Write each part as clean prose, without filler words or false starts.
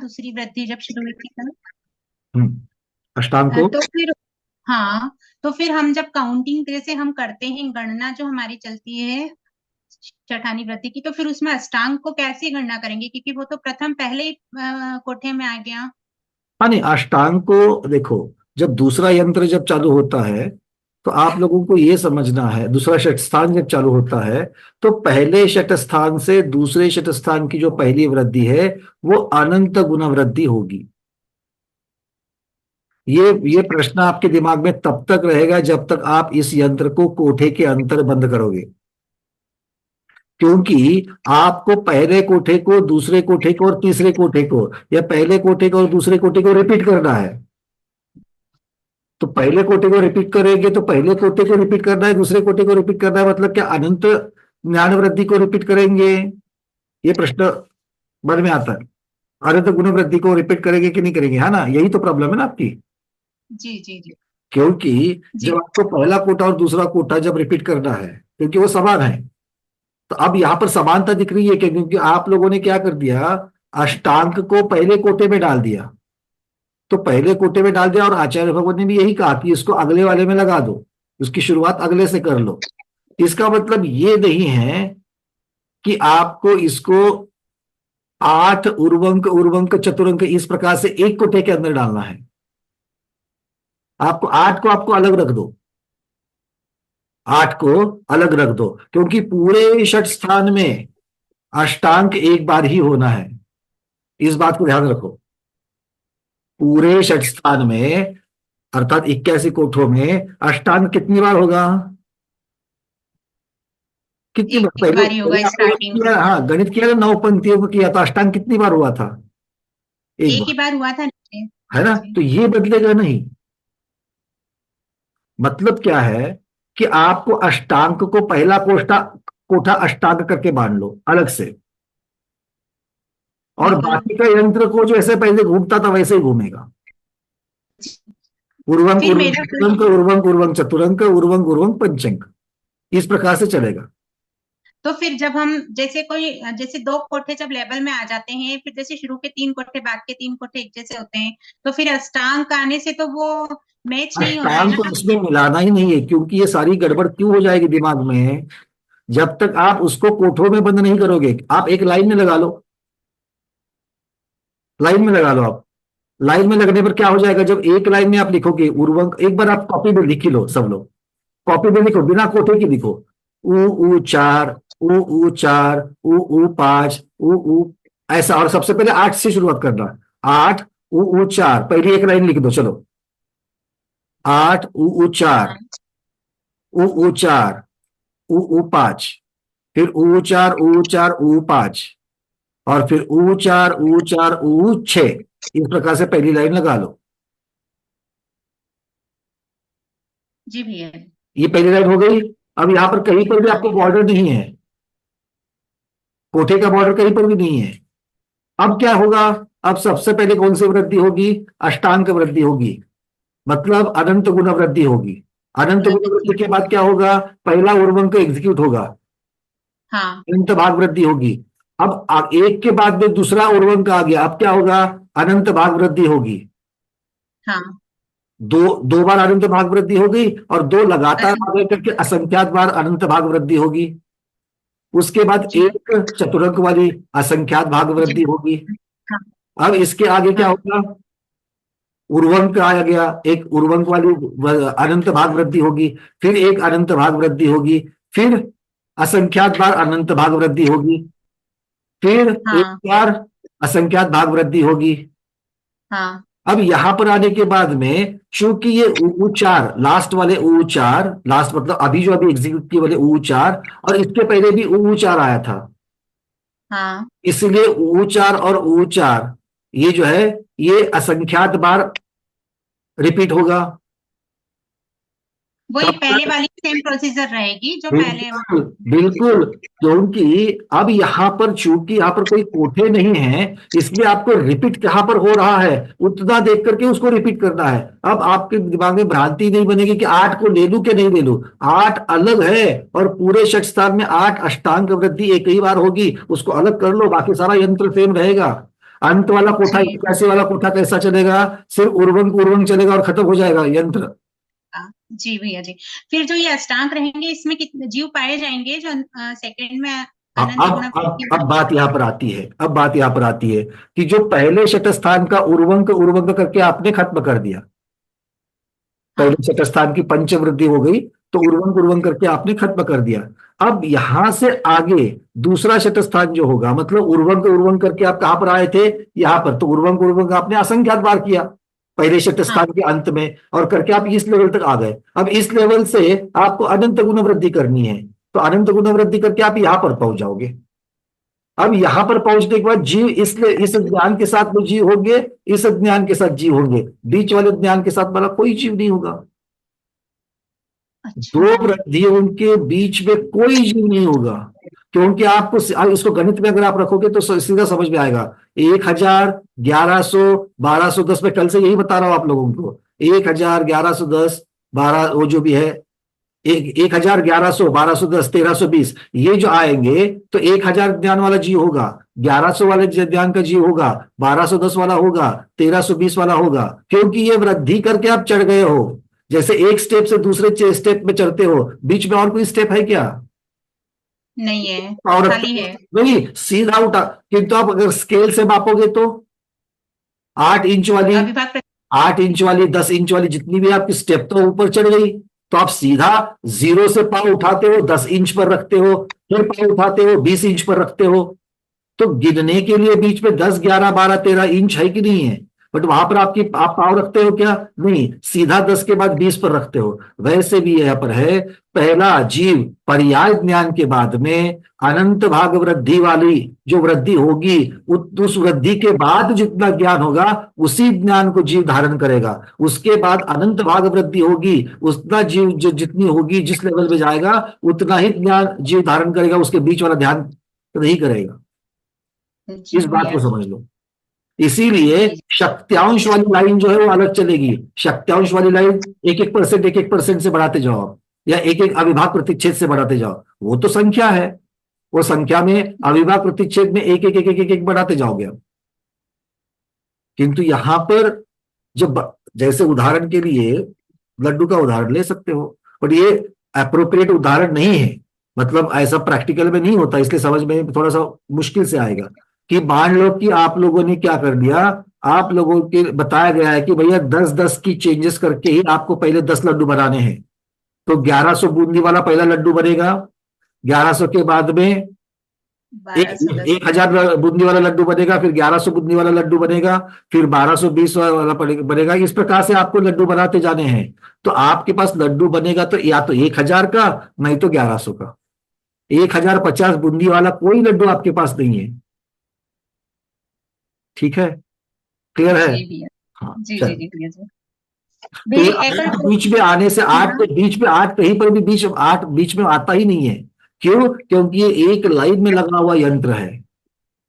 दूसरी वृद्धि जब शुरू हुई थी तब। अष्टांग को। तो फिर हाँ, तो फिर हम जब काउंटिंग जैसे हम करते हैं, गणना जो हमारी चलती है चठानी वृद्धि की, तो फिर उसमें अष्टांग को कैसे गणना करेंगे, क्योंकि वो तो प्रथम पहले ही कोठे में आ गया। हाँ नहीं, अष्टांग को देखो, जब दूसरा यंत्र जब चालू होता है तो आप लोगों को ये समझना है, दूसरा शतस्थान जब चालू होता है तो पहले शतस्थान से दूसरे शतस्थान की जो पहली वृद्धि है वो अनंत गुना वृद्धि होगी। ये प्रश्न आपके दिमाग में तब तक रहेगा जब तक आप इस यंत्र को कोठे के अंदर बंद करोगे, क्योंकि आपको पहले कोठे को, दूसरे कोठे को और तीसरे कोठे को, या पहले कोठे को और दूसरे कोठे को रिपीट करना है। तो पहले कोटि को रिपीट करेंगे तो पहले कोटि को रिपीट करना है, दूसरे कोटि को रिपीट करना है, मतलब क्या अनंत ज्ञान वृद्धि को रिपीट करेंगे? ये प्रश्न मन में आता है। अनंत गुण वृद्धि को रिपीट करेंगे कि नहीं करेंगे, है ना? यही तो प्रॉब्लम है ना आपकी। जी जी जी क्योंकि जब जी। आपको पहला कोटा और दूसरा कोटा जब रिपीट करना है, क्योंकि वो समान है, तो अब यहां पर समानता दिख रही है क्या? क्योंकि आप लोगों ने क्या कर दिया, अष्टांक को पहले कोटे में डाल दिया। तो पहले कोटे में डाल दिया और आचार्य भगवत ने भी यही कहा कि इसको अगले वाले में लगा दो, उसकी शुरुआत अगले से कर लो। इसका मतलब ये नहीं है कि आपको इसको आठ उर्वंक उर्वंक चतुरंक इस प्रकार से एक कोठे के अंदर डालना है। आपको आठ को आपको अलग रख दो, आठ को अलग रख दो, क्योंकि पूरे षट स्थान में अष्टांक एक बार ही होना है। इस बात को ध्यान रखो। पूरे षट स्थान में अर्थात 81 कोठों में अष्टांग कितनी बार होगा? कितनी बार? एक पहले बार ही होगा पहले आपने गणित स्टार्टिंग किया, में। हाँ गणित किया था, 9 पंक्तियों में किया था, अष्टांग कितनी बार हुआ था? एक एक ही बार। बार हुआ था नीचे। है जी ना? जी। तो ये बदलेगा नहीं। मतलब क्या है कि आपको अष्टांग को पहला कोष्ठा कोठा अष्टांग करके मान लो अलग से, और बिल्कुल। बाकी का यंत्र को जो ऐसे पहले घूमता था वैसे ही घूमेगा। उर्वंक फिर उर्वंक मेरा चतुरंक, उर्वंक उर्वंक चतुरंक, उर्वंक उर्वंक पंचंक, इस प्रकार से चलेगा। तो फिर जब हम जैसे कोई जैसे दो कोठे जब लेवल में आ जाते हैं, फिर जैसे शुरू के तीन कोठे बाद के तीन कोठे एक जैसे होते हैं, तो फिर अष्टांग का आने से तो वो मैच नहीं हो रहा है अष्टांग को ना। इसमें मिलाना ही नहीं है, क्योंकि ये सारी गड़बड़ क्यों हो जाएगी दिमाग में, जब तक आप उसको कोठों में बंद नहीं करोगे। आप एक लाइन में लगा लो, लाइन में लगा लो आप। लाइन में लगने पर क्या हो जाएगा, जब एक लाइन में आप लिखोगे उर्वंक, एक बार आप कॉपी में लिख ही लो सब लोग, कॉपी में लिखो बिना कोठे की लिखो। ऊ चार, ऊ चार, ऊ पांच, ऊ ऐसा, और सबसे पहले आठ से शुरुआत करना। आठ, ऊ चार, पहली एक लाइन लिख दो चलो। आठ, ऊ चार, हाँ ऊ चार, ऊ पांच, फिर ऊ चार, ऊ चार, ऊ पांच, और फिर ऊ चार, ऊ चार, ऊ छह। इस प्रकार से पहली लाइन लगा लो। जी भैया। ये पहली लाइन हो गई। अब यहां पर कहीं पर भी हाँ आपको बॉर्डर नहीं है, कोठे का बॉर्डर कहीं पर भी नहीं है। अब क्या होगा? अब सबसे पहले कौन सी वृद्धि होगी? अष्टांग वृद्धि होगी, मतलब अनंत गुना वृद्धि होगी। अनंत गुना वृद्धि। वृद्धि के बाद क्या होगा? पहला उर्वंक एग्जीक्यूट होगा, हाँ अनंत भाग वृद्धि होगी। अब एक के बाद में दूसरा उर्वंक आ गया, अब क्या होगा? अनंत भाग वृद्धि होगी। हाँ। दो दो बार अनंत भाग वृद्धि हो गई, और दो लगातार असं आगे करके असंख्यात बार अनंत भाग वृद्धि होगी। उसके बाद जी एक चतुरंक वाली असंख्यात भाग जी। वृद्धि होगी। हाँ अब इसके आगे क्या हाँ होगा? उर्वंक आया गया, एक उर्वंक वाली अनंत भाग वृद्धि होगी, फिर एक अनंत भाग वृद्धि होगी, फिर असंख्यात बार अनंत भाग वृद्धि होगी, फिर एक हाँ बार असंख्यात भाग वृद्धि होगी। हाँ। अब यहां पर आने के बाद में चूंकि ये उचार, लास्ट वाले उचार, लास्ट मतलब अभी जो अभी एग्जीक्यूट किए वाले उचार, और इसके पहले भी उचार आया था, हाँ इसलिए उचार और उचार ये जो है ये असंख्यात बार रिपीट होगा। वही तब पहले तक वाली सेम प्रोसीजर रहेगी जो पहले हम। बिल्कुल बिल्कुल, क्योंकि अब यहां पर चूंकि यहां पर कोई कोठे नहीं है, इसलिए आपको रिपीट कहां पर हो रहा है उतना देख करके उसको रिपीट करना है। अब आपके दिमाग में भ्रांति नहीं बनेगी कि आठ को ले लूं कि नहीं ले लूं। आठ अलग है, और पूरे षट स्थान में आठ अष्टांग वृद्धि एक ही बार होगी, उसको अलग कर लो, बाकी सारा यंत्र सेम रहेगा। अंत वाला कोठा, जी इक्यासी वाला कोठा कैसा चलेगा? सिर्फ उर्वंक उर्वंक चलेगा और खत्म हो जाएगा यंत्र। जी भैया जी। फिर जो ये अष्टांग रहेंगे इसमें कितने जीव पाए जाएंगे जो सेकंड में अब अनंत गुण अब अब वृद्धि अब होगी? बात यहां पर आती है, अब बात यहां पर आती है कि जो पहले शत स्थान का उर्वंक उर्वंक करके आपने खत्म कर दिया, हाँ पहले शत स्थान की पंचवृद्धि हो गई, तो उर्वंक उर्वंक करके आपने खत्म कर दिया। अब यहां से आगे दूसरा शत स्थान जो होगा, मतलब उर्वंक उर्वंक करके आप कहां पर आए थे? यहां पर। तो उर्वंक उर्वंक आपने असंख्यात बार किया पहले शत हाँ। स्थान के अंत में, और करके आप इस लेवल तक आ गए। अब इस लेवल से आपको अनंत गुण वृद्धि करनी है, तो अनंत गुण वृद्धि करके आप यहां पर पहुंच जाओगे। अब यहां पर पहुंचने के बाद जीव इस ज्ञान के साथ वो जीव होंगे, इस ज्ञान के साथ जीव होंगे, बीच वाले ज्ञान के साथ वाला कोई जीव नहीं होगा। अच्छा। दो वृद्धियों के बीच में कोई जीव नहीं होगा। क्योंकि आपको इसको गणित में अगर आप रखोगे तो सीधा समझ में आएगा। 1000, 1100, 1210, में कल से यही बता रहा हूं आप लोगों को। 1000, 1110, 12 वो जो भी है, 1000, 1100, 1210, 1320, ये जो आएंगे तो 1000 ज्ञान वाला जीव होगा, 1100 वाले ज्ञान का जीव होगा, 1210 वाला होगा, 1320 वाला होगा। क्योंकि ये वृद्धि करके आप चढ़ गए हो। जैसे एक स्टेप से दूसरे स्टेप में चढ़ते हो, बीच में और कोई स्टेप है क्या? नहीं है, और रखते खाली हो? है। नहीं, सीधा उठा। किंतु आप अगर स्केल से मापोगे तो 8 इंच वाली, अविभाग 8 इंच वाली, 10 इंच वाली, जितनी भी आपकी स्टेप तो ऊपर चढ़ गई। तो आप सीधा जीरो से पाँव उठाते हो, 10 इंच पर रखते हो, फिर पाँव उठाते हो, 20 इंच पर रखते हो। तो गिनने के लिए बीच में 10, 11, 12, 13 इंच है कि नहीं है? बट वहां पर आप पाँव रखते हो क्या? नहीं, सीधा 10 के बाद 20 पर रखते हो। वैसे भी यहां पर है, पहला जीव पर्याय ज्ञान के बाद में अनंत भाग वृद्धि वाली जो वृद्धि होगी, उस वृद्धि के बाद जितना ज्ञान होगा उसी ज्ञान को जीव धारण करेगा। उसके बाद अनंत भाग वृद्धि होगी, उतना जीव जो जितनी होगी, जिस लेवल में जाएगा उतना ही ज्ञान जीव धारण करेगा, उसके बीच वाला ध्यान नहीं करेगा। इस जी बात भैया को जी। समझ लो। इसीलिए जी शक्त्यांश वाली लाइन जो है वो अलग चलेगी। शक्त्यांश वाली लाइन 1-1%, 1-1% से बढ़ाते जाओ आप, या एक एक अविभाग प्रतिच्छेद से बढ़ाते जाओ। वो तो संख्या है, वो संख्या में अविभाग प्रतिच्छेद में एक एक एक एक एक, एक बढ़ाते जाओगे आप। किंतु यहां पर जब जैसे उदाहरण के लिए लड्डू का उदाहरण ले सकते हो, बट ये अप्रोप्रिएट उदाहरण नहीं है। मतलब ऐसा प्रैक्टिकल में नहीं होता, इसलिए समझ में थोड़ा सा मुश्किल से आएगा। कि मान लो कि आप लोगों ने क्या कर दिया, आप लोगों के बताया गया है कि भैया 10-10 की चेंजेस करके ही आपको पहले 10 लड्डू बनाने हैं। तो 1100 बूंदी वाला पहला लड्डू बनेगा, 1100 के बाद में एक 1210। 1000 बूंदी वाला लड्डू बनेगा, फिर 1100 बूंदी वाला लड्डू बनेगा, फिर 1220 वाला बनेगा। इस प्रकार से आपको लड्डू बनाते जाने हैं। तो आपके पास लड्डू बनेगा तो या तो 1000 का, नहीं तो 1100 का। 1050 बूंदी वाला कोई लड्डू आपके पास नहीं है। ठीक है, क्लियर है? जी भैया। हाँ जी जी चल। जी भैया जी। तो ये एक और आठ बीच में आने से, आठ हाँ। के बीच में, आठ कहीं पर भी आठ बीच में आता ही नहीं है। क्यों? क्योंकि ये एक लाइन में लगा हुआ यंत्र है।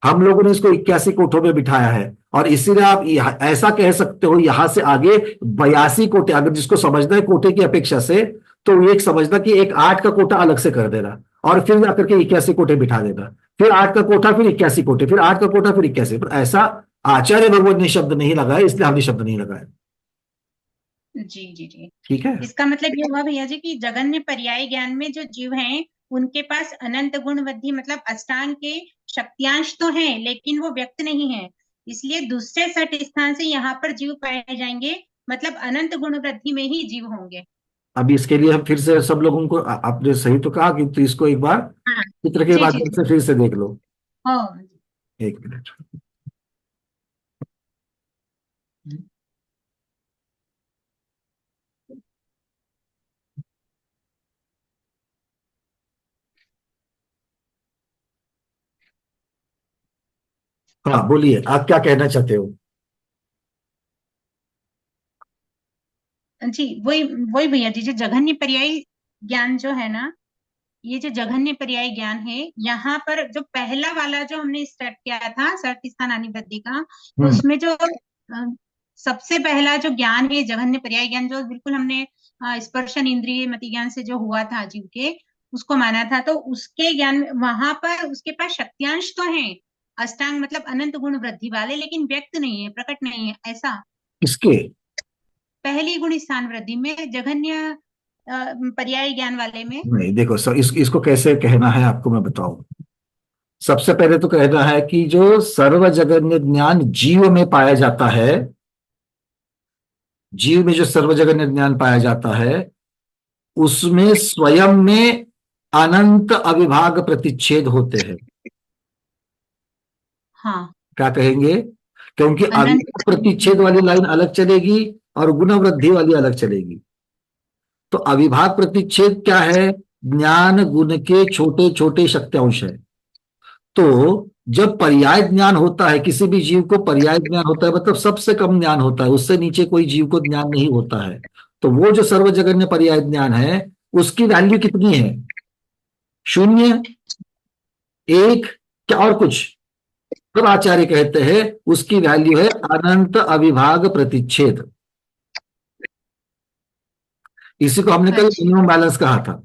हम लोगों ने इसको 81 कोठों में बिठाया है। और इसीलिए आप ऐसा कह सकते हो, यहां से आगे 82 कोटे, अगर जिसको समझना है कोटे की अपेक्षा से, तो एक समझना कि एक 8 का कोटा अलग से कर देना, और फिर जाकर के 81 कोटे बिठा देना। फिर 8 का कोठा, फिर 81 कोटे, फिर 8 का कोठा, फिर 81। पर ऐसा आचार्य भगवत ने शब्द नहीं लगाया, इसलिए हमने शब्द नहीं लगाया। जी जी जी। ठीक है। इसका मतलब ये हुआ भैया जी कि जगन्य पर्याय ज्ञान में जो जीव हैं उनके पास अनंत गुण वृद्धि मतलब अष्टांग के शक्तियांश तो हैं लेकिन वो व्यक्त नहीं है। इसलिए दूसरे सठ स्थान से यहाँ पर जीव पाए जाएंगे, मतलब अनंत गुण वृद्धि में ही जीव होंगे। अब इसके लिए हम फिर से सब लोगों को, आपने सही तो कहा कि तो इसको एक बार हाँ। चित्र के जी जी माध्यम जी। से फिर से देख लो। हाँ। 1 मिनट। हाँ बोलिए, आप क्या कहना चाहते हो? जी वही वही भैया जी, जो जघन्य पर्याय ज्ञान जो है ना, ये जो जघन्य पर्याय ज्ञान है यहाँ पर जो पहला वाला जो हमने स्टार्ट किया था सर्ट स्थान आनी वृद्धि का, हम्म। उसमें जो सबसे पहला जो ज्ञान है जघन्य पर्याय ज्ञान जो बिल्कुल हमने स्पर्शन इंद्रिय मति ज्ञान से जो हुआ था जीव के, उसको माना था। तो उसके ज्ञान वहां पर उसके पास शक्तियांश तो है अष्टांग मतलब अनंत गुण वृद्धि वाले, लेकिन व्यक्त नहीं है, प्रकट नहीं है, ऐसा। किसके? पहली गुण स्थान वृद्धि में, जघन्य पर्याय ज्ञान वाले में। नहीं देखो सर, इसको कैसे कहना है आपको मैं बताऊं। सबसे पहले तो कहना है कि जो सर्वजगन्य ज्ञान जीव में पाया जाता है, जीव में जो सर्वजगन्य ज्ञान पाया जाता है, उसमें स्वयं में अनंत अविभाग प्रतिच्छेद होते हैं। हाँ। क्या कहेंगे? क्योंकि अनंत। अविभाग प्रतिच्छेद वाली लाइन अलग चलेगी और गुण वृद्धि वाली अलग चलेगी। तो अविभाग प्रतिच्छेद क्या है? ज्ञान गुण के छोटे छोटे शक्त्यांश है। तो जब पर्याय ज्ञान होता है, किसी भी जीव को पर्याय ज्ञान होता है, मतलब सबसे कम ज्ञान होता है, उससे नीचे कोई जीव को ज्ञान नहीं होता है। तो वो जो सर्वजगन्य पर्याय ज्ञान है, उसकी वैल्यू कितनी है? शून्य, एक, क्या और कुछ? तब आचार्य कहते हैं उसकी वैल्यू है अनंत अविभाग प्रतिच्छेद। इसी को हमने कल अच्छा। मिनिमम बैलेंस कहा था।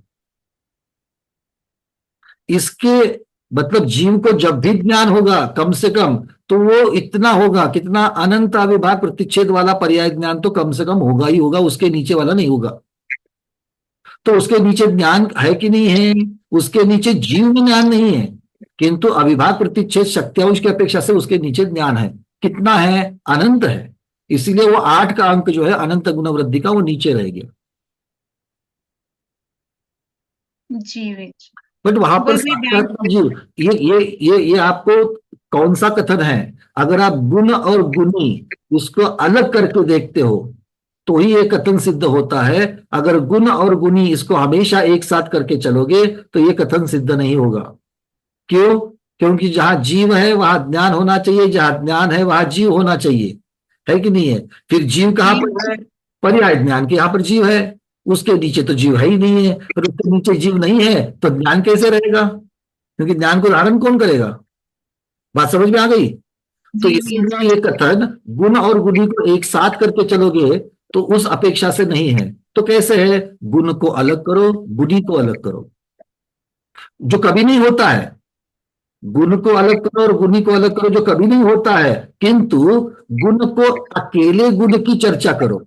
इसके मतलब जीव को जब भी ज्ञान होगा कम से कम, तो वो इतना होगा, कितना? अनंत अविभाग प्रतिच्छेद वाला पर्याय ज्ञान तो कम से कम होगा ही होगा, उसके नीचे वाला नहीं होगा। तो उसके नीचे ज्ञान है कि नहीं है? उसके नीचे जीव में ज्ञान नहीं है, किंतु अविभाग प्रतिच्छेद शक्त्यांश की अपेक्षा से उसके नीचे ज्ञान है। कितना है? अनंत है। इसीलिए वो 8 का अंक जो है अनंत गुण वृद्धि का, वो नीचे रह गया। जी जी। बट वहां पर वही साक्षात बैंक। जीव, ये आपको कौन सा कथन है? अगर आप गुण और गुणी इसको अलग करके देखते हो तो ही ये कथन सिद्ध होता है। अगर गुण और गुणी इसको हमेशा एक साथ करके चलोगे तो ये कथन सिद्ध नहीं होगा। क्यों? क्योंकि जहां जीव है वहां ज्ञान होना चाहिए, जहां ज्ञान है वहां जीव होना चाहिए। है कि नहीं है? फिर जीव कहां जी। पर है? पर्याय ज्ञान के यहां पर जीव है। उसके नीचे तो जीव है ही नहीं है, फिर उसके नीचे जीव नहीं है तो ज्ञान कैसे रहेगा? क्योंकि ज्ञान को धारण कौन करेगा? बात समझ में आ गई? तो जी जी। इसीलिए ये कथन गुण और गुणी को एक साथ करके चलोगे तो उस अपेक्षा से नहीं है। तो कैसे है? गुण को अलग करो, गुणी को अलग करो, जो कभी नहीं होता है। गुण को अलग करो और गुणी को अलग करो, जो कभी नहीं होता है। किंतु गुण को अकेले गुण की चर्चा करो,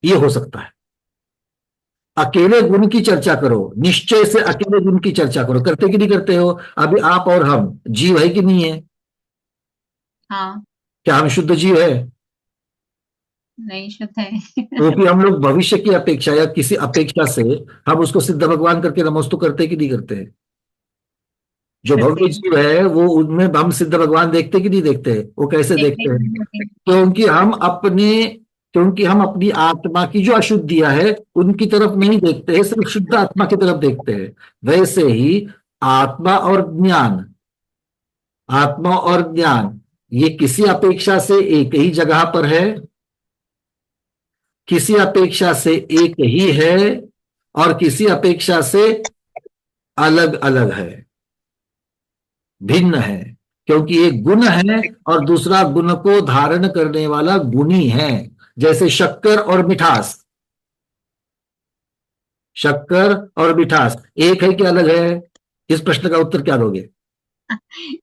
ये हो सकता है। अकेले गुण की चर्चा करो, निश्चय से अकेले गुण की चर्चा करो। करते कि नहीं करते हो? अभी आप और हम जीव है कि नहीं है? हाँ। क्या हम शुद्ध जीव है? नहीं शुद्ध है। तो फिर हम लोग भविष्य की अपेक्षा या किसी अपेक्षा से हम उसको सिद्ध भगवान करके नमस्तु करते कि नहीं करते हैं? जो करते भव्य हैं। जीव है वो, उनमें हम सिद्ध भगवान देखते कि नहीं देखते हैं? वो कैसे देखते देखते हैं? हैं। क्योंकि हम अपने क्योंकि हम अपनी आत्मा की जो अशुद्धियां है उनकी तरफ नहीं देखते हैं, सिर्फ शुद्ध आत्मा की तरफ देखते हैं। वैसे ही आत्मा और ज्ञान, आत्मा और ज्ञान ये किसी अपेक्षा से एक ही जगह पर है, किसी अपेक्षा से एक ही है, और किसी अपेक्षा से अलग अलग है, भिन्न है। क्योंकि एक गुण है और दूसरा गुण को धारण करने वाला गुणी है। जैसे शक्कर और मिठास, शक्कर और मिठास एक है कि अलग है? इस प्रश्न का उत्तर क्या दोगे?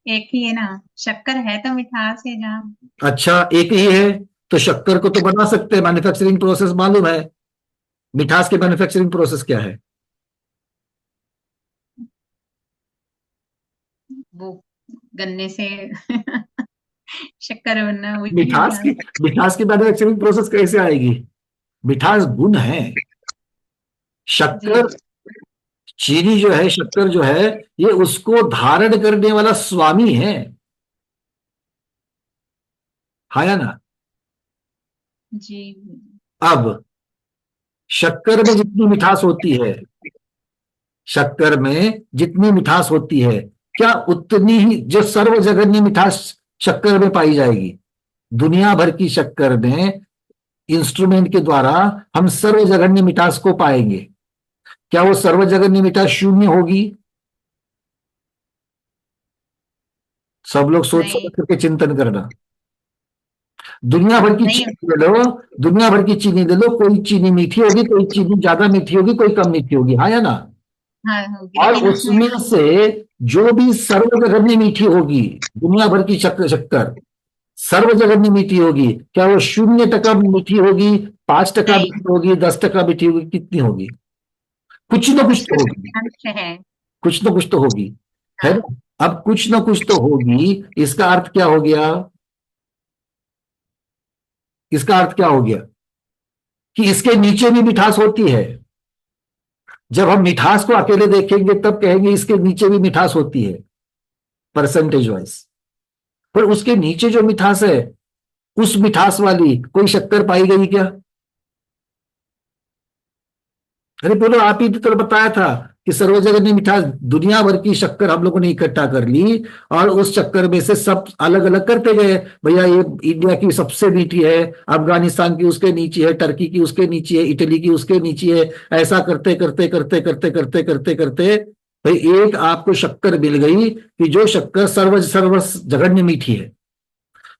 एक ही है ना। शक्कर है तो मिठास है जहाँ। अच्छा, एक ही है तो शक्कर को तो बना सकते हैं, मैन्युफैक्चरिंग प्रोसेस मालूम है। मिठास की मैन्युफैक्चरिंग प्रोसेस क्या है? वो गन्ने से शक्कर बनना, वही मिठास की मिठास। मिठास की मैन्युफैक्चरिंग प्रोसेस कैसे आएगी? मिठास गुण है। जी शक्कर, चीनी जो है, शक्कर जो है, ये उसको धारण करने वाला स्वामी है। हाँ या ना? जी। अब शक्कर में जितनी मिठास होती है, शक्कर में जितनी मिठास होती है, क्या उतनी ही जो सर्वजगन्य मिठास शक्कर में पाई जाएगी? दुनिया भर की शक्कर में इंस्ट्रूमेंट के द्वारा हम सर्वजगन्य मिठास को पाएंगे। क्या वो सर्वजगन्य मिठास शून्य होगी? सब लोग सोच समझ नहीं। करके चिंतन करना। दुनिया भर की नहीं। चीनी ले लो, दुनिया भर की चीनी ले लो, कोई चीनी मीठी होगी, कोई चीनी ज्यादा मीठी होगी, कोई कम मीठी होगी। हाँ या ना? हाँ होगी, और लेकिन उसमें। उसमें से जो भी सर्वजगन्य मीठी होगी, दुनिया भर की शक्कर शक्कर सर्वजगन्य मीठी होगी, क्या वो 0% मीठी होगी, 5% नहीं, मीठी होगी, 10% मीठी होगी, कितनी होगी? कुछ ना कुछ उसमें तो होगी, सत्यांश है। कुछ ना कुछ तो होगी, है हाँ, ना? अब कुछ ना कुछ तो होगी, इसका अर्थ क्या हो गया? इसका अर्थ क्या हो गया? कि इसके नीचे भी मिठास होती है। जब हम मिठास को अकेले देखेंगे तब कहेंगे इसके नीचे भी मिठास होती है, परसेंटेज वाइज। पर उसके नीचे जो मिठास है, उस मिठास वाली कोई शक्कर पाई गई क्या? अरे बोलो, आप ही तो बताया था कि सर्वजगन्य मिठास, दुनिया भर की शक्कर हम लोगों ने इकट्ठा कर ली, और उस चक्कर में से सब अलग अलग करते गए। भैया ये इंडिया की सबसे मीठी है, अफगानिस्तान की उसके नीचे है, टर्की की उसके नीचे है, इटली की उसके नीचे है। ऐसा करते करते करते करते करते करते करते भाई एक आपको शक्कर मिल गई कि जो शक्कर सर्व सर्व जगन्य मीठी है।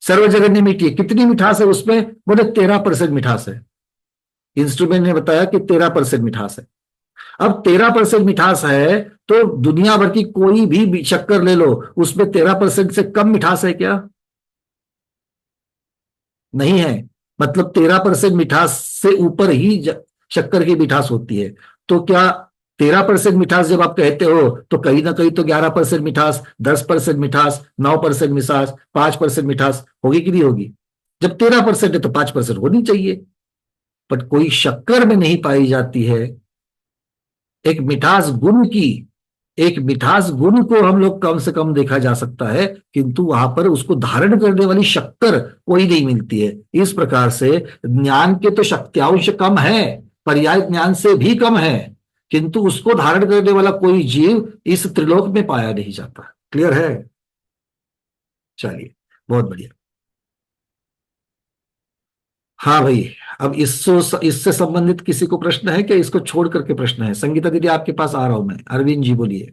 सर्वजगन्य मीठी है, कितनी मिठास है उसमें? बोले 13% मिठास है। इंस्ट्रूमेंट ने बताया कि 13% मिठास है। अब 13% मिठास है, तो दुनिया भर की कोई भी शक्कर ले लो, उसमें 13% से कम मिठास है क्या? नहीं है। मतलब 13% मिठास से ऊपर ही शक्कर की मिठास होती है। तो क्या 13% मिठास जब आप कहते हो, तो कहीं ना कहीं तो 11% मिठास, 10% मिठास, 9% मिठास, 5% मिठास होगी कि नहीं होगी? जब 13% है तो 5% होनी चाहिए। बट कोई शक्कर में नहीं पाई जाती है। एक मिठास गुण की, एक मिठास गुण को हम लोग कम से कम देखा जा सकता है, किंतु वहां पर उसको धारण करने वाली शक्कर कोई नहीं मिलती है। इस प्रकार से ज्ञान के तो शक्त्यांश कम है, पर्याय ज्ञान से भी कम है, किंतु उसको धारण करने वाला कोई जीव इस त्रिलोक में पाया नहीं जाता। क्लियर है? चलिए, बहुत बढ़िया। हाँ भाई, अब इससे इससे संबंधित किसी को प्रश्न है क्या? इसको छोड़ करके प्रश्न है? संगीता दीदी आपके पास आ रहा हूं मैं। अरविंद जी बोलिए।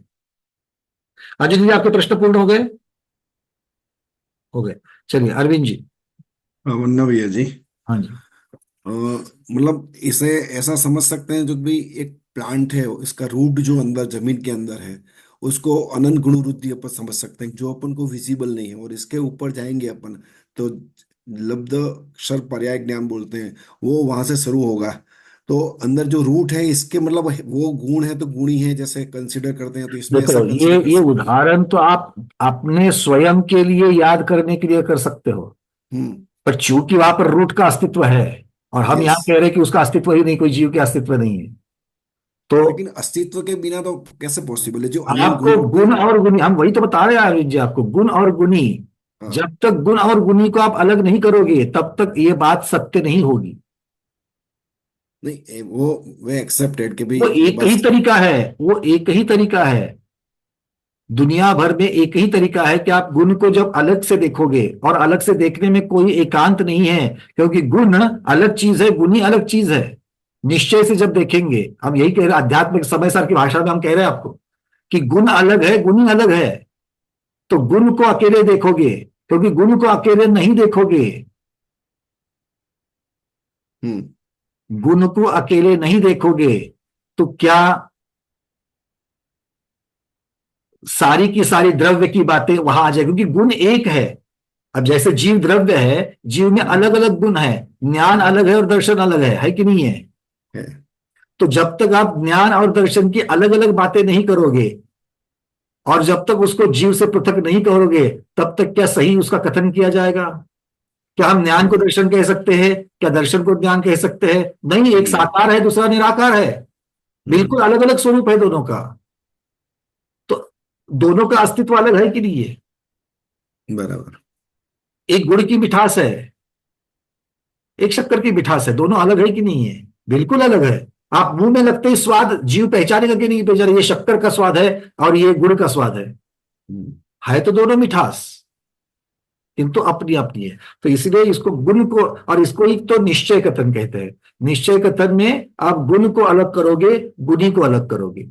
अजय दीदी आपके प्रश्न पूर्ण हो गए? हो गए। चलिए अरविंद जी। हाँ, वन्ना भैया जी। हाँ जी। मतलब इसे ऐसा समझ सकते हैं, जो भी एक प्लांट है इसका रूट जो अंदर जमीन के अंदर है, उसको अनंत गुण वृद्धि अपन समझ सकते हैं, जो अपन को विजिबल नहीं है। और इसके ऊपर जाएंगे अपन तो लब्ध अक्षर पर्याय ज्ञान बोलते हैं, वो वहां से शुरू होगा। तो अंदर जो रूट है इसके, मतलब वो गुण है तो गुणी है जैसे कंसिडर करते हैं, तो इसमें ऐसा देखो, ये कंसिडर कर ये सकते हैं। उदाहरण तो आप अपने स्वयं के लिए याद करने के लिए कर सकते हो, हम्म। पर चूंकि वहां पर रूट का अस्तित्व है, और हम यस। यहाँ कह रहे हैं कि उसका अस्तित्व ही नहीं, कोई जीव का अस्तित्व नहीं है, तो लेकिन अस्तित्व के बिना तो कैसे पॉसिबल है, जो अनंत आपको गुण गुण वृद्धि। और गुणी, हम वही तो बता रहे हैं अरविंद जी आपको, गुण और गुणी। हाँ। जब तक गुण और गुणी को आप अलग नहीं करोगे तब तक ये बात सत्य नहीं होगी। नहीं, वो एक्सेप्टेड कि भाई वो ये एक ही बस। तरीका है, वो एक ही तरीका है। दुनिया भर में एक ही तरीका है कि आप गुण को जब अलग से देखोगे, और अलग से देखने में कोई एकांत नहीं है, क्योंकि गुण अलग चीज है, गुणी अलग चीज है। निश्चय से जब देखेंगे, हम यही कह रहे हैं, आध्यात्मिक समय सार की भाषा में हम कह रहे हैं आपको कि गुण अलग है, गुणी अलग है। तो गुण को अकेले देखोगे, क्योंकि गुण को अकेले नहीं देखोगे, हम्म। गुण को अकेले नहीं देखोगे तो क्या सारी की सारी द्रव्य की बातें वहां आ जाएगी, क्योंकि गुण एक है। अब जैसे जीव द्रव्य है, जीव में हम्म। अलग अलग गुण है, ज्ञान अलग है और दर्शन अलग है कि नहीं है? है। तो जब तक आप ज्ञान और दर्शन की अलग अलग बातें नहीं करोगे, और जब तक उसको जीव से पृथक नहीं करोगे, तब तक क्या सही उसका कथन किया जाएगा? क्या हम ज्ञान को दर्शन कह सकते हैं? क्या दर्शन को ज्ञान कह सकते हैं? नहीं, एक नहीं। साकार है, दूसरा निराकार है। बिल्कुल हम्म। अलग अलग स्वरूप है दोनों का। तो दोनों का अस्तित्व अलग है कि नहीं है? बराबर। एक गुड़ की मिठास है, एक शक्कर की मिठास है, दोनों अलग है कि नहीं है? बिल्कुल अलग है। आप मुंह में लगते ही स्वाद जीव पहचानेगा कि नहीं पहचानेगा, ये शक्कर का स्वाद है और ये गुड़ का स्वाद हम्म। है तो दोनों मिठास, किंतु अपनी अपनी है। तो इसलिए इसको गुण को, और इसको ही तो निश्चय कथन कहते हैं। निश्चय कथन में आप गुण को अलग करोगे, गुणी को अलग करोगे।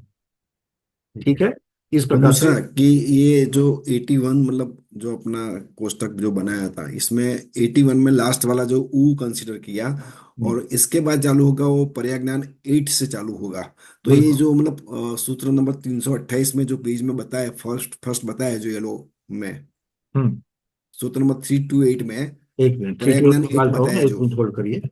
ठीक है? इस और प्रकार से। दूसरा कि ये जो 81, मतलब जो अपना कोष्टक जो बनाया था, इसमें 81 में लास्ट वाला जो ऊ कंसिडर किया, हम्म, और इसके बाद चालू होगा वो पर्याय ज्ञान 8 से चालू होगा। तो ये बिल्कुल। जो मतलब सूत्र नंबर 328 में जो पेज में बताया, फर्स्ट फर्स्ट बताया जो येलो में, हम्म। सूत्र नंबर 328 में एक मिनट, थ्री पर्याय टू एट ज्ञान 8 निकालता हूँ मैं, बताया एक जो। मिनट होल्ड करिए।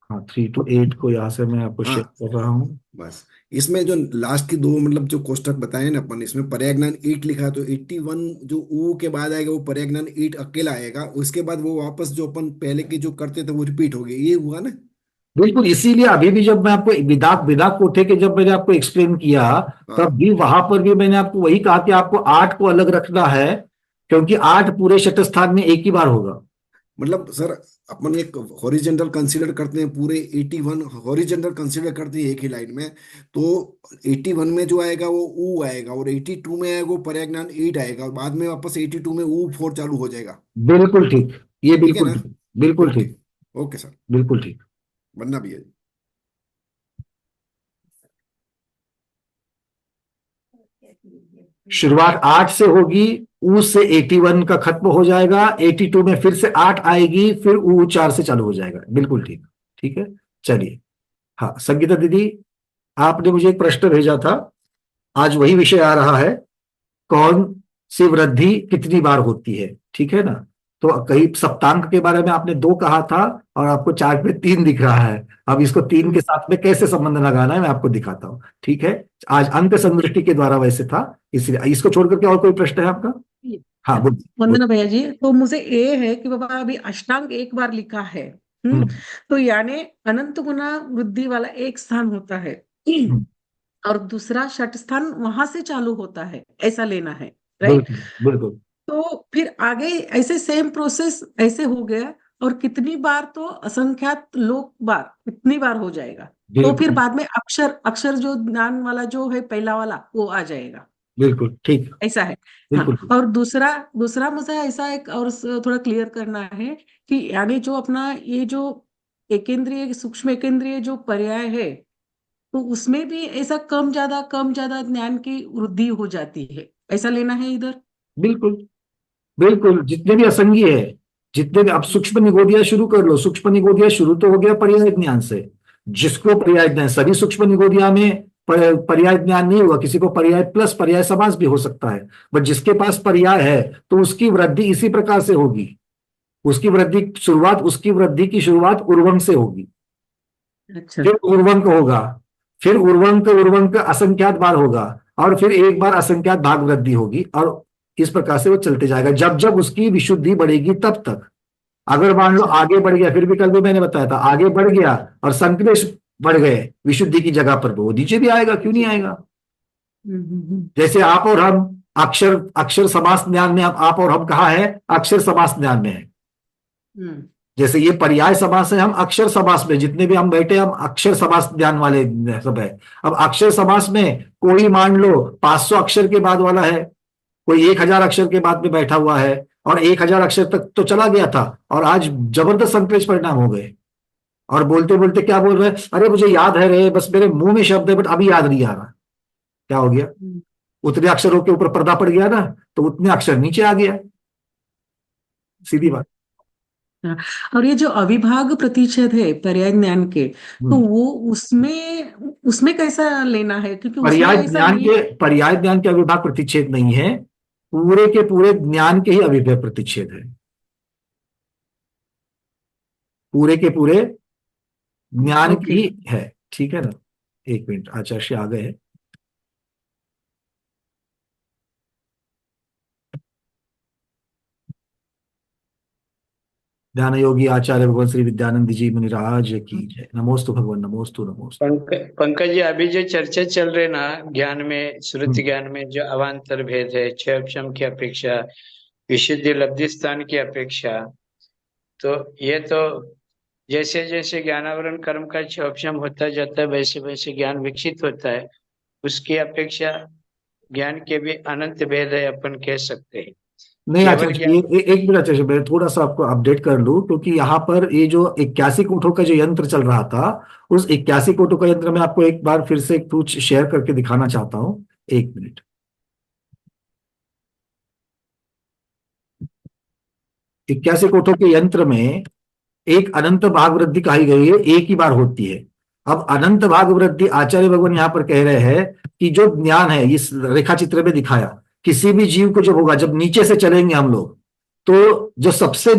हाँ, 3 to 8 को यहाँ से मैं आपको शेयर हाँ कर रहा हूँ। बस, इसमें जो लास्ट की दो मतलब जो कोष्टक बताए ना अपन, इसमें पर्याय ज्ञान 8 लिखा है, तो 81 जो ऊ के बाद आएगा वो पर्याय ज्ञान 8 अकेला आएगा, उसके बाद वो वापस जो अपन पहले के जो करते थे वो रिपीट हो गए, ये हुआ ना। बिल्कुल, इसीलिए अभी भी जब मैं आपको बिना बिना कोठे के जब मैंने आपको एक्सप्लेन किया, तब हाँ भी वहां पर भी मैंने आपको वही कहा कि आपको 8 को अलग रखना है, क्योंकि 8 पूरे शतस्थान में एक ही बार होगा। मतलब सर, अपन एक हॉरिजेंटल कंसीडर करते हैं, पूरे 81 हॉरिजेंटल कंसीडर करते हैं एक ही लाइन में, तो 81 में जो आएगा वो ऊ आएगा, और 82 में आएगा वो पर्याय ज्ञान 8 आएगा, और बाद में वापस 82 में ऊ 4 चालू हो जाएगा। बिल्कुल ठीक, ये ठीक है बिल्कुल ना। ठीक, बिल्कुल ओके। ठीक, ओके सर। बिल्कुल ठीक। बनना भी है। शुरुआत 8 से होगी, ऊ से 81 का खत्म हो जाएगा, 82 में फिर से 8 आएगी, फिर ऊ 4 से चालू हो जाएगा। बिल्कुल ठीक। ठीक है, चलिए। हाँ, संगीता दीदी, आपने मुझे एक प्रश्न भेजा था, आज वही विषय आ रहा है, कौन सी वृद्धि कितनी बार होती है, ठीक है ना। तो कई सप्तांक के बारे में आपने 2 कहा था, और आपको चार्ट में 3 दिख रहा है। अब इसको 3 के साथ में कैसे संबंध लगाना है मैं आपको दिखाता हूँ, ठीक है। आज अंक संदृष्टि के द्वारा वैसे था, इसलिए इसको छोड़ करके और कोई प्रश्न है आपका? हाँ, बोलिए वंदना बोलिए। भैया जी, तो मुझे ये है कि बाबा अभी अष्टांग एक बार लिखा है। हम्म। हम्म, तो यानी अनंत गुना वृद्धि वाला एक स्थान होता है, हम्म, और दूसरा षट स्थान वहां से चालू होता है, ऐसा लेना है, राइट। बिल्कुल बिल्कुल तो फिर आगे ऐसे सेम प्रोसेस ऐसे हो गया, और कितनी बार तो असंख्यात लोक बार कितनी बार हो जाएगा। तो फिर बिल्कुल बाद में अक्षर अक्षर जो ज्ञान वाला जो है पहला वाला वो आ जाएगा, बिल्कुल ठीक, ऐसा है। हाँ। बिल्कुल ठीक। और दूसरा दूसरा मुझे ऐसा एक और थोड़ा क्लियर करना है कि यानी जो अपना ये जो एकेंद्रीय सूक्ष्म एकेंद्रीय जो पर्याय है, तो उसमें भी ऐसा कम ज्यादा ज्ञान की वृद्धि हो जाती है, ऐसा लेना है इधर। बिल्कुल बिल्कुल, जितने भी असंगी है, जितने भी, अब सूक्ष्म निगोदिया शुरू कर लो। सूक्ष्म निगोदिया शुरू तो हो गया पर्याय ज्ञान से, जिसको पर्याय ज्ञान, सभी सूक्ष्म निगोदिया में पर्याय ज्ञान नहीं होगा, किसी को पर्याय प्लस पर्याय समास भी हो सकता है, बट जिसके पास पर्याय है तो उसकी वृद्धि इसी प्रकार से होगी। उसकी वृद्धि की शुरुआत उर्वंक से होगी, अच्छा। फिर उर्वंक होगा, फिर उर्वंक उर्वंक असंख्यात बार होगा, और फिर एक बार असंख्यात भाग वृद्धि होगी, और इस प्रकार से वो चलते जाएगा जब जब उसकी विशुद्धि बढ़ेगी तब तक। अगर मान लो अच्छा। आगे बढ़ गया, फिर भी कल भी मैंने बताया था, आगे बढ़ गया और संक्लेश बढ़ गए विशुद्धि की जगह पर, वो नीचे भी आएगा, क्यों नहीं आएगा। जैसे आप और हम, अक्षर अक्षर समास ज्ञान में, आप और हम कहा है, अक्षर समास ज्ञान में है। हम्म। जैसे ये पर्याय समास है, हम अक्षर समास में, जितने भी हम बैठे हम अक्षर समास ज्ञान वाले सब है। अब अक्षर समास में कोई मान लो 500 अक्षर के बाद वाला है, कोई 1000 अक्षर के बाद में बैठा हुआ है, और 1000 अक्षर तक तो चला गया था, और आज जबरदस्त संक्लेश परिणाम हो गए, और बोलते बोलते क्या बोल रहे हैं, अरे मुझे याद है रे, बस मेरे मुंह में शब्द है बट अभी याद नहीं आ रहा। क्या हो गया? हम्म। उतने अक्षरों के ऊपर पर्दा पड़ गया ना, तो उतने अक्षर नीचे आ गया, सीधी बात। हाँ। और ये जो अविभाग प्रतिच्छेद है पर्याय ज्ञान के, तो हम्म। वो उसमें उसमें कैसा लेना है, क्योंकि उसमें ऐसा नहीं। पर्याय ज्ञान के अविभाग प्रतिच्छेद नहीं है, पूरे के पूरे ज्ञान के ही अविभाज्य प्रतिच्छेद है, पूरे के पूरे ज्ञान की ओके। ही है। ठीक है ना। एक मिनट, आचार्य आ गए हैं। ध्यान योगी आचार्य भगवान श्री विद्यानंद जी मुनिराज की जय। नमोस्तु भगवान, नमोस्तु नमोस्तु। पंकज जी, अभी जो चर्चा चल रहे ना ज्ञान में, श्रुति हम्म, ज्ञान में जो अवान्तर भेद है छह अक्षम की अपेक्षा, विशुद्धि लब्धि स्थान की अपेक्षा, तो ये तो जैसे जैसे ज्ञानावरण कर्म का छह अक्षम होता जाता है वैसे वैसे ज्ञान विकसित होता है, उसकी अपेक्षा ज्ञान के भी अनंत भेद है अपन कह सकते हैं। नहीं केवल आचार्य, ज्ञान। एक मिनट आचार्य, मैं थोड़ा सा आपको अपडेट कर लूं, क्योंकि यहाँ पर ये जो 81 कोठों का जो यंत्र चल रहा था, उस 81 कोठों का यंत्र मैं आपको एक बार फिर से कुछ शेयर करके दिखाना चाहता हूँ। एक मिनट। 81 कोठों के यंत्र में एक अनंत भाग वृद्धि कही गई है, एक ही बार होती है। अब अनंत भाग वृद्धि आचार्य भगवान यहाँ पर कह रहे हैं कि जो ज्ञान है, इस रेखा चित्र में दिखाया, किसी भी जीव को जब होगा, जब नीचे से चलेंगे हम लोग, तो जो सबसे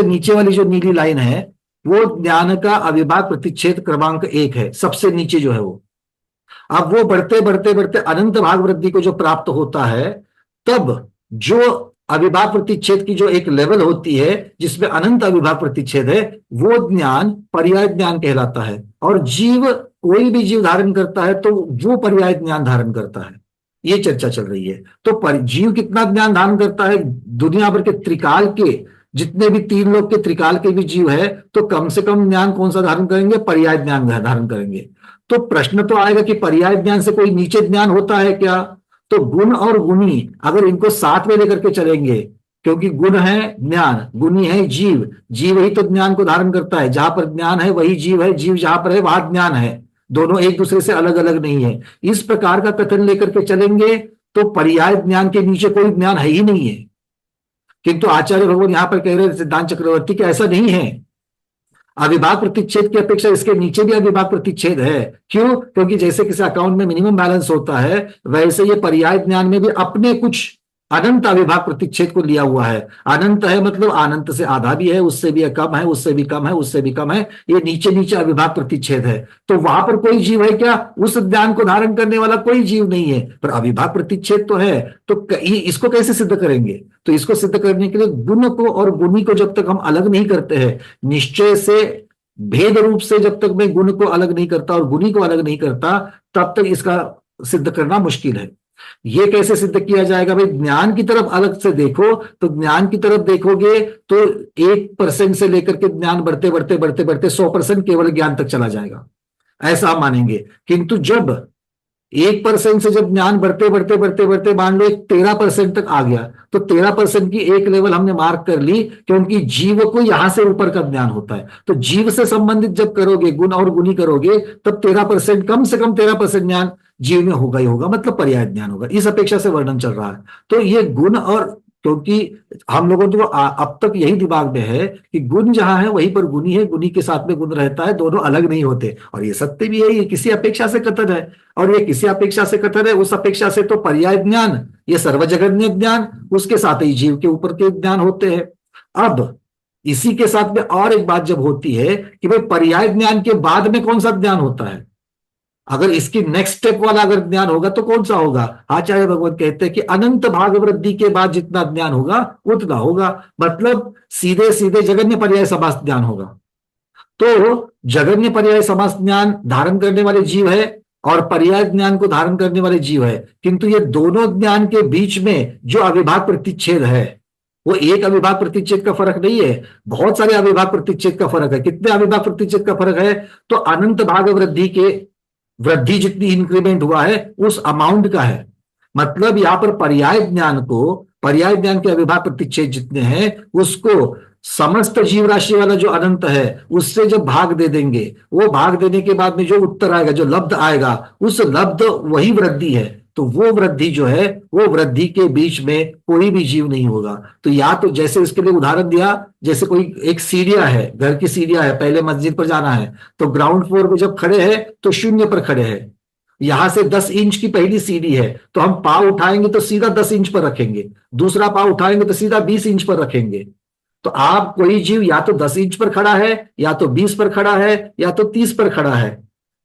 नीचे वाली जो नीली लाइन है, वो ज्ञान का अविभाग प्रतिच्छेद क्रमांक 1 है, सबसे नीचे जो है वो। अब वो बढ़ते बढ़ते बढ़ते अनंत भाग वृद्धि को जो प्राप्त होता है, तब जो अविभाग प्रतिच्छेद की जो एक लेवल होती है जिसमें अनंत अविभाग प्रतिच्छेद है, वो ज्ञान पर्याय ज्ञान कहलाता है। और जीव, कोई भी जीव धारण करता है तो वो पर्याय ज्ञान धारण करता है। ये चर्चा चल रही है। तो जीव कितना ज्ञान धारण करता है? दुनिया भर के त्रिकाल के जितने भी 3 लोग के त्रिकाल के भी जीव है, तो कम से कम ज्ञान कौन सा धारण करेंगे? पर्याय ज्ञान धारण करेंगे। तो प्रश्न तो आएगा कि पर्याय ज्ञान से कोई नीचे ज्ञान होता है क्या? तो गुण और गुणी अगर इनको साथ में लेकर के चलेंगे, क्योंकि गुण है ज्ञान, गुणी है जीव, जीव ही तो ज्ञान को धारण करता है। जहां पर ज्ञान है वही जीव है, जीव जहां पर है वहां ज्ञान है, दोनों एक दूसरे से अलग अलग नहीं है। इस प्रकार का कथन लेकर के चलेंगे तो पर्याय ज्ञान के नीचे कोई ज्ञान है ही नहीं है। किंतु आचार्य भगवान यहां पर कह रहे हैं सिद्धांत चक्रवर्ती कि ऐसा नहीं है। अविभाग प्रतिच्छेद की अपेक्षा इसके नीचे भी अविभाग प्रतिच्छेद है। क्यों? क्योंकि जैसे किसी अकाउंट में मिनिमम बैलेंस होता है, वैसे ये पर्याय ज्ञान में भी अपने कुछ अनंत अविभाग प्रतिच्छेद को लिया हुआ है। अनंत है मतलब अनंत से आधा भी है, उससे भी कम है, उससे भी कम है, उससे भी कम है। ये नीचे नीचे अविभाग प्रतिच्छेद है। तो वहां पर कोई जीव है क्या? उस ज्ञान को धारण करने वाला कोई जीव नहीं है, पर अविभाग प्रतिच्छेद तो है। तो इसको कैसे सिद्ध करेंगे? तो इसको सिद्ध करने के लिए गुण को और गुणी को जब तक हम अलग नहीं करते हैं, निश्चय से भेद रूप से जब तक मैं गुण को अलग नहीं करता और गुणी को अलग नहीं करता, तब तक इसका सिद्ध करना मुश्किल है। ये कैसे सिद्ध किया जाएगा भाई? ज्ञान की तरफ अलग से देखो, तो ज्ञान की तरफ देखोगे तो 1% से लेकर के ज्ञान बढ़ते बढ़ते बढ़ते बढ़ते 100% केवल ज्ञान तक चला जाएगा, ऐसा हम मानेंगे। किंतु जब 1% से जब ज्ञान बढ़ते बढ़ते बढ़ते बढ़ते मान लो 13% तक आ गया, तो 13% की एक लेवल हमने मार्क कर ली, क्योंकि जीव को यहां से ऊपर का ज्ञान होता है। तो जीव से संबंधित जब करोगे, गुण और गुणी करोगे, तब 13%, कम से कम 13% ज्ञान जीव में होगा ही होगा, मतलब पर्याय ज्ञान होगा। इस अपेक्षा से वर्णन चल रहा है। तो ये गुण और, क्योंकि हम लोगों को अब तक यही दिमाग में है कि गुण जहां है वहीं पर गुणी है, गुणी के साथ में गुण रहता है, दोनों अलग नहीं होते। और ये सत्य भी है, ये किसी अपेक्षा से कथन है। और ये किसी अपेक्षा से कथन है, उस अपेक्षा से तो पर्याय ज्ञान, ये सर्वजगन्य ज्ञान, उसके साथ ही जीव के ऊपर के ज्ञान होते हैं। अब इसी के साथ में और एक बात जब होती है कि भाई पर्याय ज्ञान के बाद में कौन सा ज्ञान होता है, अगर इसकी नेक्स्ट स्टेप वाला अगर ज्ञान होगा तो कौन सा होगा? आचार्य भगवत कहते हैं कि अनंत भाग वृद्धि के बाद जितना ज्ञान होगा उतना होगा, मतलब सीधे सीधे जगन्य पर्याय समास ज्ञान होगा। तो जगन्य पर्याय समास ज्ञान धारण करने वाले जीव है और पर्याय ज्ञान को धारण करने वाले जीव है, किंतु ये दोनों ज्ञान के बीच में जो अविभाग प्रतिच्छेद है, वो एक अविभाग प्रतिच्छेद का फर्क नहीं है, बहुत सारे अविभाग प्रतिच्छेद का फर्क है। कितने अविभाग प्रतिच्छेद का फर्क है? तो अनंत भाग वृद्धि के वृद्धि जितनी इंक्रीमेंट हुआ है उस अमाउंट का है। मतलब यहां पर पर्याय ज्ञान को, पर्याय ज्ञान के अविभाग प्रतिच्छेद जितने हैं उसको समस्त जीव राशि वाला जो अनंत है उससे जब भाग दे देंगे, वो भाग देने के बाद में जो उत्तर आएगा, जो लब्ध आएगा, उस लब्ध वही वृद्धि है। तो वो वृद्धि जो है, वो वृद्धि के बीच में कोई भी जीव नहीं होगा। तो या तो जैसे इसके लिए उदाहरण दिया, जैसे कोई एक सीढ़ियां है, घर की सीढ़ियां है, पहले मस्जिद पर जाना है तो ग्राउंड फ्लोर पे जब खड़े हैं तो 0 पर खड़े हैं। यहां से 10 इंच की पहली सीढ़ी है, तो हम पाव उठाएंगे तो सीधा 10 इंच पर रखेंगे, दूसरा पाव उठाएंगे तो सीधा 20 इंच पर रखेंगे। तो आप, कोई जीव या तो 10 इंच पर खड़ा है, या तो 20 पर खड़ा है, या तो 30 पर खड़ा है।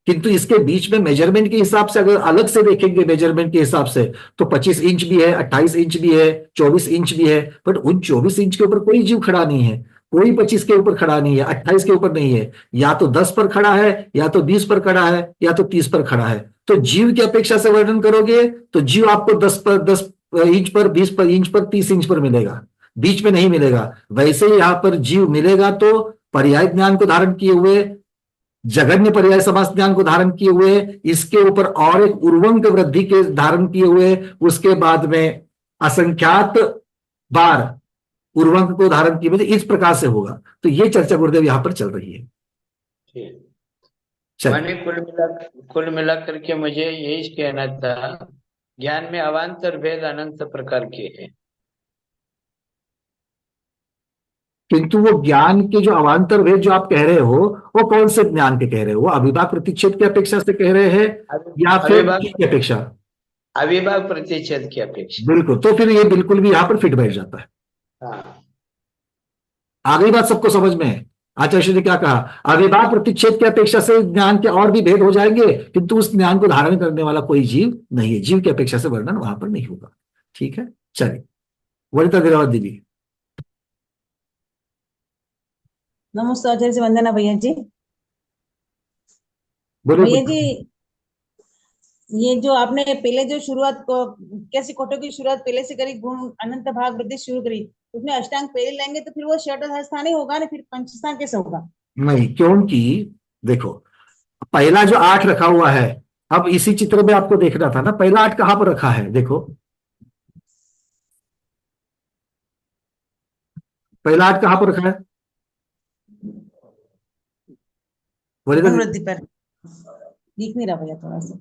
किंतु इसके बीच में मेजरमेंट के हिसाब से अगर अलग से देखेंगे, मेजरमेंट के हिसाब से, तो 25 इंच भी है, 28 इंच भी है, 24 इंच भी है। बट उन 24 इंच के ऊपर कोई जीव खड़ा नहीं है, कोई 25 के ऊपर खड़ा नहीं है, 28 के ऊपर नहीं है, या तो 10 पर खड़ा है, या तो 20 पर खड़ा है, या तो 30 पर खड़ा है। तो जीव की अपेक्षा से वर्णन करोगे तो जीव आपको 10 इंच पर, 20 पर इंच पर, 30 इंच पर मिलेगा, बीच में नहीं मिलेगा। वैसे ही यहां पर जीव मिलेगा तो पर्याय ज्ञान को धारण किए हुए, जगन्य पर्याय समास ज्ञान को धारण किए हुए, इसके ऊपर और एक उर्वंक वृद्धि के धारण किए हुए, उसके बाद में असंख्यात बार उर्वंक को धारण किए, इस प्रकार से होगा। तो ये चर्चा गुरुदेव यहां पर चल रही है। ठीक। चलिए, माने कुल मिला करके मुझे यही कहना था, ज्ञान में अवान्तर भेद अनंत प्रकार के हैं। किंतु वो ज्ञान के जो अवान्तर भेद जो आप कह रहे हो, वो कौन से ज्ञान के कह रहे हो? वो अविभाग प्रतिच्छेद की अपेक्षा से कह रहे हैं या फिर अविभाग की अपेक्षा? अविभाग प्रतिच्छेद की अपेक्षा। बिल्कुल, तो फिर ये बिल्कुल भी यहां पर फिट बैठ जाता है। हाँ। आगे बात सबको समझ में है। आचार्य ने क्या कहा? अविभाग प्रतिच्छेद की अपेक्षा से ज्ञान के और भी भेद हो जाएंगे, किंतु उस ज्ञान को धारण करने वाला कोई जीव नहीं है, जीव की अपेक्षा से वर्णन वहां पर नहीं होगा। ठीक है, चलिए वनिता गिरावत दीदी। नमस्ते आचार्य से वंदना भैया जी। बोलो भैया जी, ये जो आपने पहले जो शुरुआत को कैसी कोटों की शुरुआत पहले से करी, गुण अनंत भाग वृद्धि शुरू करी, उसमें अष्टांग पहले लेंगे तो फिर वो षट स्थान ही होगा ना, फिर पंचस्थान कैसे होगा? नहीं, क्योंकि देखो, पहला जो 8 रखा हुआ है, अब इसी चित्र में आपको देखना था ना, पहला 8 कहां पर रखा है? देखो, पहला 8 कहां पर रखा है? गुण वनिता, वृद्धि पर दिख नहीं रहा भैया थोड़ा सा।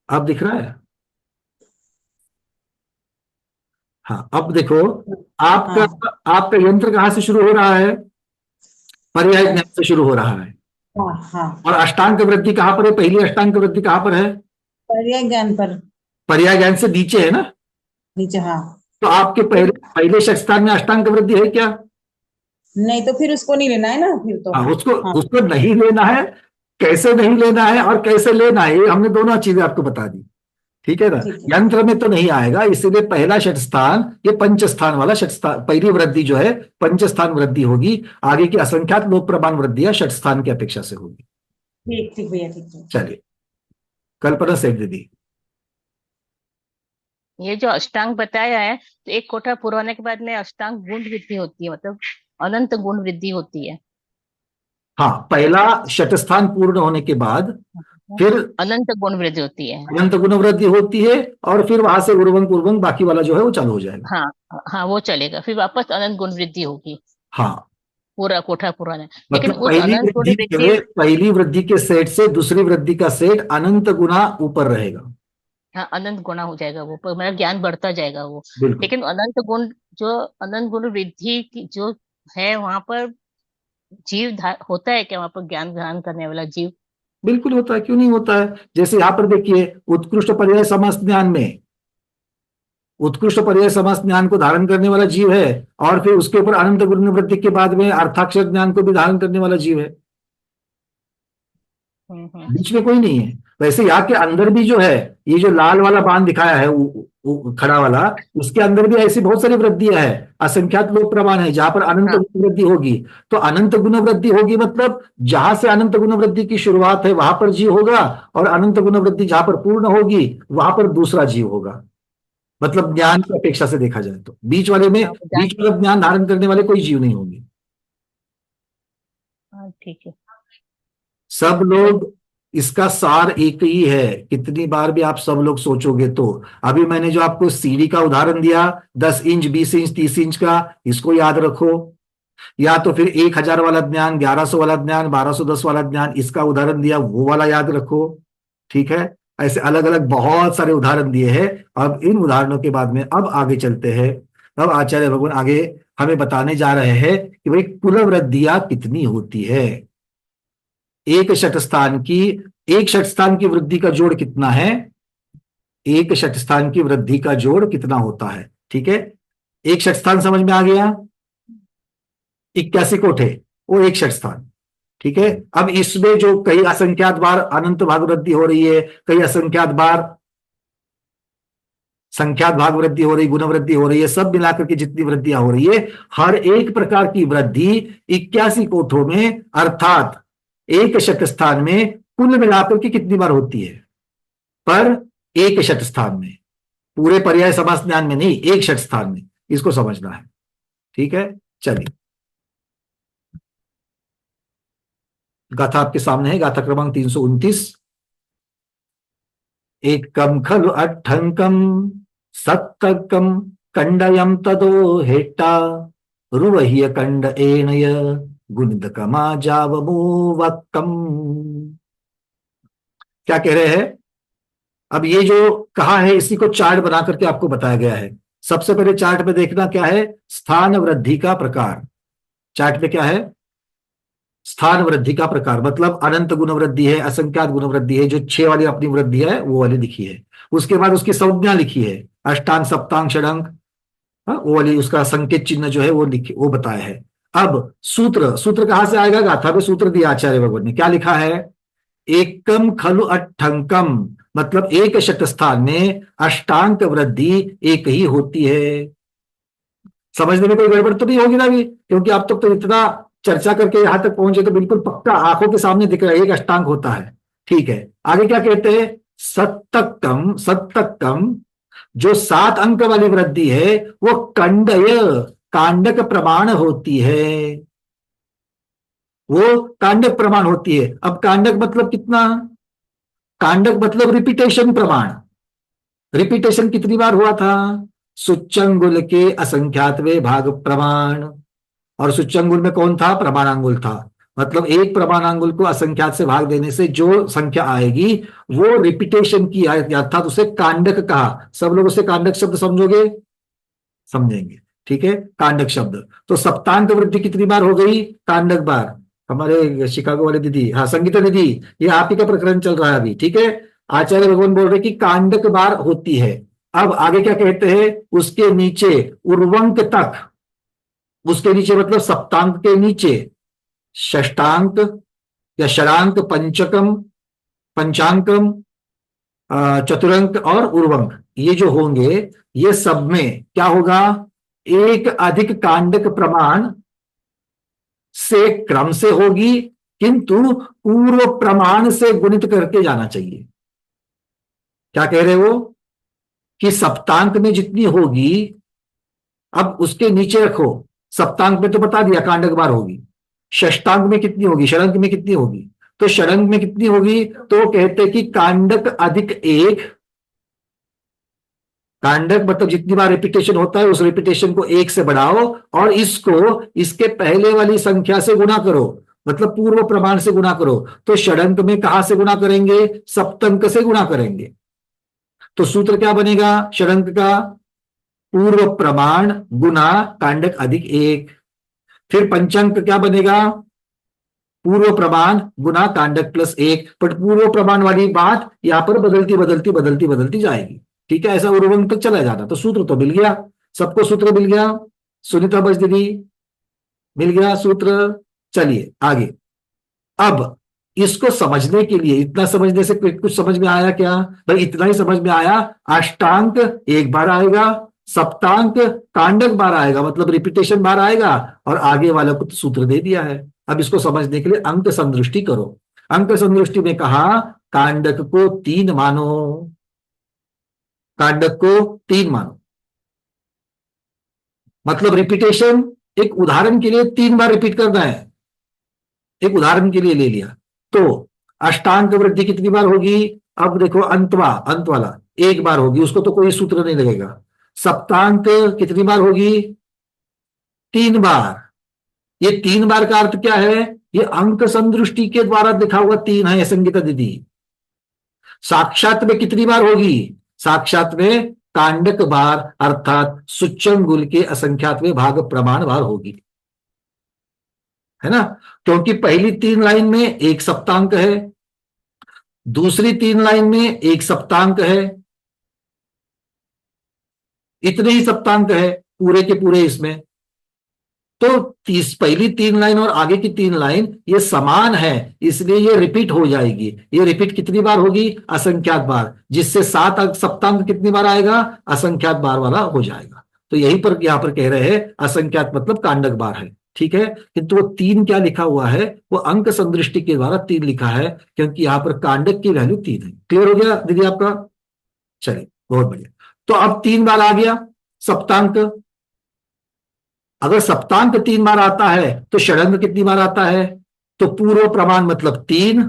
अब दिख रहा है? हाँ, अब देखो, आपका हाँ आपका यंत्र कहां से शुरू हो रहा है? पर्याय ज्ञान से शुरू हो रहा है। हाँ हाँ। और अष्टांग वृद्धि कहां पर है? पहली अष्टांग वृद्धि कहां पर है? पर्याय ज्ञान पर पर्याय ज्ञान से नीचे है ना। नीचे। हाँ, तो आपके पहले पहले स्थान में अष्टांग वृद्धि है क्या? नहीं तो फिर उसको नहीं लेना है ना फिर तो। हाँ, उसको हाँ उसको नहीं लेना है। कैसे नहीं लेना है और कैसे लेना है, ये हमने दोनों चीजें आपको बता दी। ठीक है ना। ठीक है। यंत्र में तो नहीं आएगा, इसीलिए पहला षट स्थान ये पंच स्थान वाला षट स्थान, पहली वृद्धि जो है पंच स्थान वृद्धि होगी। आगे की असंख्यात लोक प्रमाण वृद्धियां षट स्थान की अपेक्षा से होगी। ठीक ठीक भैया, ठीक है। चलिए, कल्पना सेठ दीदी। ये जो अष्टांग बताया है, तो एक कोठा पूरा होने के बाद में अष्टांग गुण वृद्धि होती है, मतलब अनंत गुण वृद्धि होती है। हाँ, पहला षट स्थान पूर्ण होने के बाद फिर अनंत गुण वृद्धि होती है। अनंत गुण वृद्धि होती है, और फिर वहां से उर्वंक उर्वंक बाकी वाला जो है वो चालू हो जाएगा। हाँ हाँ, वो चलेगा, फिर वापस अनंत गुण वृद्धि होगी। हाँ, पूरा कोठा पूरा नहीं, लेकिन मतलब उस अनंत गुण वृद्धि, पहली वृद्धि के सेट से दूसरी वृद्धि का सेट अनंत गुना ऊपर रहेगा। हाँ अनंत गुणा हो जाएगा वो, पर मेरा ज्ञान बढ़ता जाएगा वो। बिल्कुल लेकिन अनंत गुण, जो अनंत गुण वृद्धि की जो है, वहां पर जीव होता है क्या? वहां पर ज्ञान ग्रहण करने वाला जीव? बिल्कुल होता है, क्यों नहीं होता है? जैसे यहां पर देखिए, उत्कृष्ट पर्याय समास ज्ञान में उत्कृष्ट पर्याय समास ज्ञान को धारण करने वाला जीव है, और फिर उसके ऊपर अनंत गुण वृद्धि के बाद में अर्थाक्षर ज्ञान को भी धारण करने वाला जीव है। बीच में कोई नहीं है। वैसे यहाँ के अंदर भी जो है, ये जो लाल वाला बांध दिखाया है खड़ा वाला, उसके अंदर भी ऐसी बहुत सारी वृद्धियां है, असंख्यात लोक प्रमाण है जहां पर अनंत गुण वृद्धि होगी। तो अनंत गुण वृद्धि होगी मतलब जहां से अनंत गुण वृद्धि की शुरुआत है वहां पर जीव होगा, और अनंत गुण वृद्धि जहां पर पूर्ण होगी वहां पर दूसरा जीव होगा। मतलब ज्ञान की अपेक्षा से देखा जाए तो बीच वाले ज्ञान धारण करने वाले कोई जीव नहीं होंगे। ठीक है। सब लोग, इसका सार एक ही है, कितनी बार भी आप सब लोग सोचोगे तो। अभी मैंने जो आपको सीढ़ी का उदाहरण दिया, 10 इंच 20 इंच 30 इंच का, इसको याद रखो। या तो फिर 1000 वाला ज्ञान, 1100 वाला ज्ञान, 1210 वाला ज्ञान, इसका उदाहरण दिया वो वाला याद रखो। ठीक है, ऐसे अलग अलग बहुत सारे उदाहरण दिए हैं। अब इन उदाहरणों के बाद में अब आगे चलते हैं। अब आचार्य भगवान आगे हमें बताने जा रहे हैं कि भाई कुल वृद्धियां कितनी होती है। एक षट स्थान की वृद्धि का जोड़ कितना है? एक षट स्थान की वृद्धि का जोड़ कितना होता है? ठीक है, एक षट स्थान समझ में आ गया। 81 कोठे वो एक षट स्थान। ठीक है, अब इसमें जो कई असंख्यात बार अनंत भाग वृद्धि हो रही है, कई असंख्यात बार संख्यात भाग वृद्धि हो रही, गुण वृद्धि हो रही है, सब मिलाकर के जितनी वृद्धियां हो रही है, हर एक प्रकार की वृद्धि 81 कोठों में, अर्थात एक षट स्थान में कुल मिलाकर के कितनी बार होती है? पर एक षट स्थान में, पूरे पर्याय समास ज्ञान में नहीं, एक षट स्थान में, इसको समझना है। ठीक है, चलिए, गाथा आपके सामने है, गाथा क्रमांक 329। एकम खलु अट्ठंकम सत्तकम कंडयम तदो हेट्टा रुवह्य कंड एनय गुणितकमा जावमोवक्कम। क्या कह रहे हैं? अब ये जो कहा है इसी को चार्ट बना करके आपको बताया गया है। सबसे पहले चार्ट में देखना क्या है, स्थान वृद्धि का प्रकार। चार्ट में क्या है, स्थान वृद्धि का प्रकार, मतलब अनंत गुण वृद्धि है, असंख्यात गुण वृद्धि है, जो 6 वाली अपनी वृद्धि है वो वाली लिखी है। उसके बाद उसकी संज्ञा लिखी है, अष्टांग सप्तांग षडंग, वो वाली उसका संकेत चिन्ह जो है वो लिखी, वो बताया है। अब सूत्र, सूत्र कहां से आएगा? गाथा में सूत्र दिया आचार्य भगवान ने, क्या लिखा है? एकम खलु अट्ठंकम, मतलब एक शत स्थान में अष्टांक वृद्धि एक ही होती है। समझने में कोई गड़बड़ तो नहीं होगी ना अभी? क्योंकि अब तक तो इतना चर्चा करके यहां तक पहुंचे तो बिल्कुल पक्का आंखों के सामने दिख रहा है एक अष्टांग होता है। ठीक है, आगे क्या कहते हैं? सत्तकम, सत्तकम जो 7 अंक वाली वृद्धि है वो कंडय, कांडक प्रमाण होती है, वो कांडक प्रमाण होती है। अब कांडक मतलब कितना? कांडक मतलब रिपीटेशन प्रमाण। रिपीटेशन कितनी बार हुआ था? सुच्चंगुल के असंख्यातवे भाग प्रमाण, और सुच्चंगुल में कौन था? प्रमाणांगुल था। मतलब एक प्रमाणांगुल को असंख्यात से भाग देने से जो संख्या आएगी वो रिपीटेशन की आयत, अर्थात उसे कांडक कहा। सब लोग उसे कांडक शब्द समझोगे? समझेंगे, ठीक है। कांडक शब्द तो सप्तांक वृद्धि कितनी बार हो गई? कांडक बार। हमारे शिकागो वाले दीदी, हाँ संगीता दीदी, ये आप ही का प्रकरण चल रहा है अभी, ठीक है। आचार्य भगवान बोल रहे कि कांडक बार होती है। अब आगे क्या कहते हैं? उसके नीचे उर्वंक तक, उसके नीचे मतलब सप्तांक के नीचे षष्टांक या षडांक, पंचकम, पंचांकम, चतुरंक और उर्वंक, ये जो होंगे ये सब में क्या होगा? एक अधिक कांडक प्रमाण से क्रम से होगी, किंतु पूर्व प्रमाण से गुणित करके जाना चाहिए। क्या कह रहे हो? कि सप्तांक में जितनी होगी, अब उसके नीचे रखो, सप्तांक में तो बता दिया कांडक बार होगी, षष्टांक में कितनी होगी, षडंक में कितनी होगी, तो षडंक में कितनी होगी? तो कहते हैं कि कांडक अधिक एक, कांडक मतलब जितनी बार रिपीटेशन होता है उस रिपीटेशन को 1 से बढ़ाओ और इसको इसके पहले वाली संख्या से गुणा करो, मतलब पूर्व प्रमाण से गुणा करो। तो षडंक में कहां से गुणा करेंगे? सप्तंक से गुणा करेंगे। तो सूत्र क्या बनेगा षडंक का? पूर्व प्रमाण गुना कांडक अधिक 1। फिर पंचांक क्या बनेगा? पूर्व प्रमाण गुना कांडक प्लस 1। बट पूर्व प्रमाण वाली बात यहां पर बदलती बदलती बदलती बदलती जाएगी, ठीक है। ऐसा उर्वंक तक चला जाना। तो सूत्र तो मिल गया, सबको सूत्र मिल गया। सुनीता बज दीदी, मिल गया सूत्र। चलिए आगे। अब इसको समझने के लिए, इतना समझने से कुछ समझ में आया क्या? भाई इतना ही समझ में आया, अष्टांक एक बार आएगा, सप्तांक कांडक बार आएगा, मतलब रिपीटेशन बार आएगा, और आगे वाला को सूत्र दे दिया है। अब इसको समझने के लिए अंक संदृष्टि करो। अंक संदृष्टि में कहा कांडक को 3 मानो, कांडक को 3 मानो, मतलब रिपीटेशन एक उदाहरण के लिए 3 बार रिपीट करना है। एक उदाहरण के लिए ले लिया तो अष्टांक वृद्धि कितनी बार होगी? अब देखो अंत वाला 1 बार होगी, उसको तो कोई सूत्र नहीं लगेगा। सप्तांक कितनी बार होगी? 3 बार। ये 3 बार का अर्थ क्या है? ये अंक संदृष्टि के द्वारा लिखा हुआ 3 है संगीता दीदी। साक्षात में कितनी बार होगी? साक्षात में कांडक बार अर्थात सुच्चंगुल के असंख्यात में भाग प्रमाण बार होगी, है ना। क्योंकि पहली 3 लाइन में 1 सप्तांक है, दूसरी 3 लाइन में 1 सप्तांक है, इतने ही सप्तांक है पूरे के पूरे इसमें। तो पहली 3 लाइन और आगे की 3 लाइन ये समान है, इसलिए ये रिपीट हो जाएगी। ये रिपीट कितनी बार होगी? असंख्यात बार, जिससे 7 सप्तांक कितनी बार आएगा? असंख्यात बार वाला हो जाएगा। तो यहीं पर यहां पर कह रहे हैं असंख्यात मतलब कांडक बार है, ठीक है। किंतु वो 3 क्या लिखा हुआ है? वो अंक संदृष्टि के द्वारा 3 लिखा है, क्योंकि यहां पर कांडक की वैल्यू 3 है। क्लियर हो गया दीदी आपका? चलिए बहुत बढ़िया। तो अब 3 बार आ गया सप्तांक। अगर सप्तांक 3 बार आता है तो षडंग कितनी बार आता है? तो पूर्व प्रमाण मतलब 3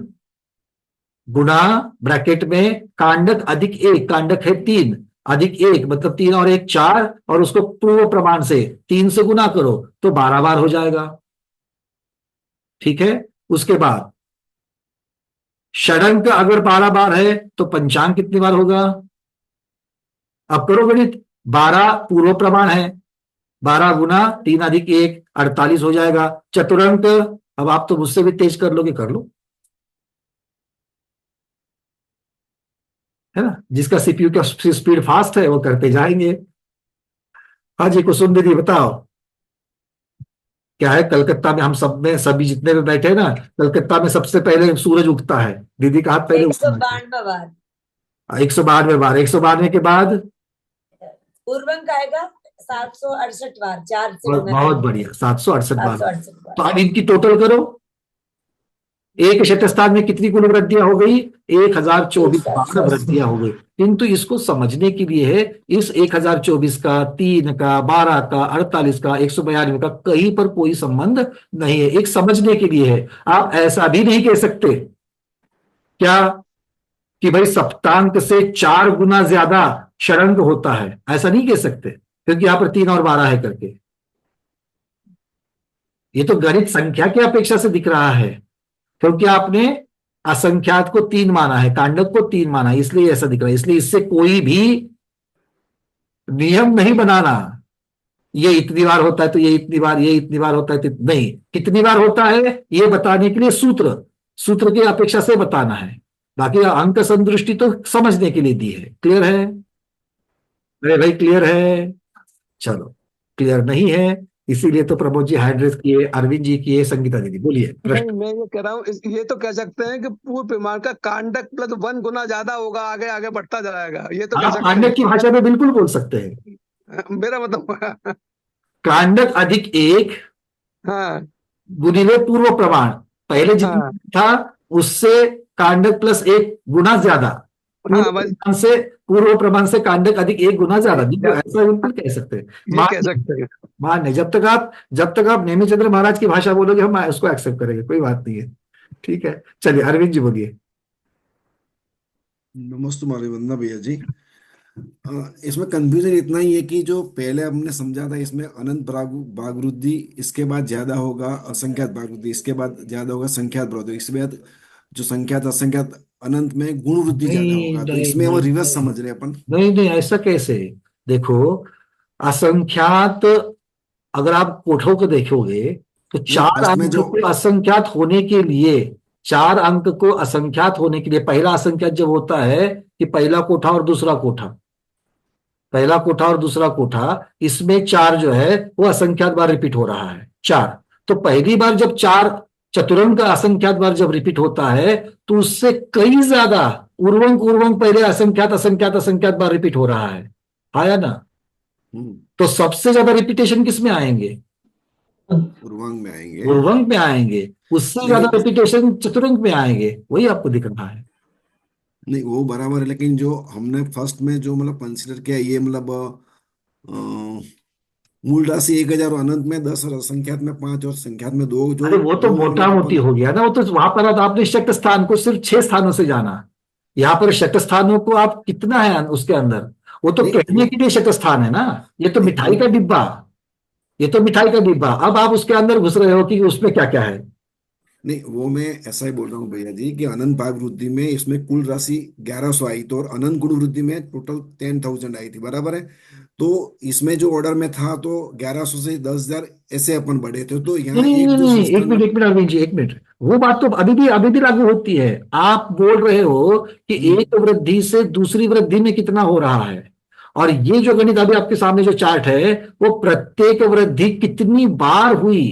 गुणा ब्रैकेट में कांडक अधिक 1, कांडक है 3, अधिक 1 मतलब 3 और 1 4, और उसको पूर्व प्रमाण से 3 से गुना करो तो 12 बार हो जाएगा। ठीक है, उसके बाद षडंक अगर 12 बार है तो पंचांग कितनी बार होगा? अब करो गणित। 12 पूर्व प्रमाण है, 12 गुना 3 अधिक 1 48 हो जाएगा। चतुरंक, अब आप तो मुझसे भी तेज कर लोगे, कर लो, है ना? जिसका सीपीयू का स्पीड फास्ट है वो करते जाएंगे। हाँ जी, कुसुम दीदी बताओ। क्या है, कलकत्ता में हम सब में, सभी जितने भी बैठे हैं ना, कलकत्ता में सबसे पहले सूरज उगता है। दीदी का हाथ पहले उगता है। 192 बार। 192 बार, 192 के बाद पूर्वंक आएगा 768 बार, 4 से बहुत गुना बहुत करेंगे। बढ़िया, 768 बार। 768 तो बार। अब इनकी टोटल करो। एक शतस्थान में कितनी कुल वृद्धियां हो गई? 1024 बार वृद्धियां हो गई। किंतु इसको समझने के लिए है, इस 1024 का, 3 का, 12 का, 48 का, 192 का कहीं पर कोई संबंध नहीं है। एक समझने के लिए है। आप ऐसा भी नहीं कह सकते क्या कि भाई सप्तांक से 4 गुना ज्यादा षडंक होता है, ऐसा नहीं कह सकते, क्योंकि यहां पर 3 और 12 है करके। ये तो गणित संख्या की अपेक्षा से दिख रहा है, क्योंकि आपने असंख्यात को 3 माना है, कांडक को 3 माना है, इसलिए ऐसा दिख रहा है। इसलिए इससे कोई भी नियम नहीं बनाना, ये इतनी बार होता है तो ये इतनी बार, ये इतनी बार होता है तो नहीं, कितनी बार होता है ये बताने के लिए सूत्र, सूत्र की अपेक्षा से बताना है। बाकी अंक संदृष्टि तो समझने के लिए दी है। क्लियर है? अरे भाई क्लियर है? चलो, क्लियर नहीं है इसीलिए तो प्रमोद जी हैंड रेज किए, अरविंद जी किए, संगीता दीदी बोलिए नहीं, प्रश्न। मैं ये कह रहा हूँ, ये तो कह सकते हैं कि पूर्व प्रमाण का कांडक प्लस 1 गुना ज्यादा होगा, आगे आगे बढ़ता जाएगा, ये तो कह आप सकते कांडक की भाषा में बिल्कुल बोल सकते हैं। हैं। मेरा मतलब कांडक अधिक 1 हाँ गुणिले पूर्व प्रमाण, पहले जितना हाँ था उससे कांडक प्लस 1 गुना ज्यादा, पूर्व हाँ, बस प्रमाण से, पूर्व प्रमाण से कांडक अधिक 1 गुना ज्यादा, बिल्कुल जा- ऐसा बिल्कुल कह सकते हैं। ये कह सकते हैं। मान्य, जब तक आप नेमिचंद्र महाराज की भाषा बोलोगे हम उसको एक्सेप्ट करेंगे, कोई बात नहीं है। ठीक है, चलिए अरविंद जी बोलिए। नमस्ते मारी वंदना भैया जी। इसमें कंफ्यूजन इतना ही है कि जो पहले हमने समझा था, इसमें अनंत भाग वृद्धि, इसके बाद ज्यादा होगा असंख्यात भाग वृद्धि, इसके बाद ज्यादा होगा संख्यात भाग वृद्धि, इसके बाद जो संख्यात असंख्यात अनंत में गुण वृद्धि ज्यादा नहीं होगा, तो नहीं इसमें वो नहीं रिवर्स नहीं समझ रहे हैं अपन। नहीं नहीं, ऐसा कैसे? देखो, असंख्यात, अगर आप कोठों को देखोगे तो नहीं, 4 फर्स्ट में अंक जो को असंख्यात होने के लिए, 4 अंक को असंख्यात होने के लिए, पहला असंख्यात जब होता है कि पहला कोठा और दूसरा कोठा, पहला कोठा और दूसरा कोठा, इसमें 4 जो है वो असंख्यात बार रिपीट हो रहा है, 4। तो पहली बार जब 4 चतुरंग का असंख्यात बार जब रिपीट होता है तो उससे कई ज्यादा उर्वंक उर्वंक पहले असंख्यात असंख्यात असंख्यात बार रिपीट हो रहा है, आया ना? हम्म, तो सबसे ज्यादा रिपीटेशन किस में आएंगे? पूर्वांग में आएंगे। उर्वंक में आएंगे। उससे ज्यादा लेकिन रिपीटेशन चतुरंग में आएंगे, वही आपको दिख रहा है। नहीं, वो बराबर है, लेकिन जो हमने फर्स्ट में जो मतलब कंसिडर किया, ये मतलब मूल राशि 1000 और अनंत में 10 और असंख्यात में 5 और संख्यात में 2, जो अरे वो तो दो मोटा मतलब मोटी अपन। हो गया ना, वो तो वहां पर आपने शक्त स्थान को सिर्फ 6 स्थानों से जाना। यहाँ पर शत स्थानों को आप कितना है उसके अंदर, वो तो नहीं कहने वो के लिए शत स्थान है ना। ये तो नहीं वो मिठाई का डिब्बा, ये तो मिठाई का डिब्बा, अब आप उसके अंदर घुस रहे हो कि उसमें क्या क्या है। नहीं, वो मैं ऐसा ही बोल रहा हूँ भैया जी कि अनंत भाग वृद्धि में इसमें कुल राशि 1100 आई, तो और अनंत गुण वृद्धि में टोटल 10,000 आई थी, बराबर है। तो इसमें जो ऑर्डर में था तो 1100 से 10,000 ऐसे अपन बढ़े थे, तो नहीं यहाँ नहीं नहीं एक जो नहीं, एक स्थान में। मिनट एक मिनट अरविंद जी, एक मिनट। वो बात तो अभी भी लागू होती है। आप बोल रहे हो कि हम्म, एक वृद्धि से दूसरी वृद्धि में कितना हो रहा है, और ये जो गणित अभी आपके सामने जो चार्ट है, वो प्रत्येक वृद्धि कितनी बार हुई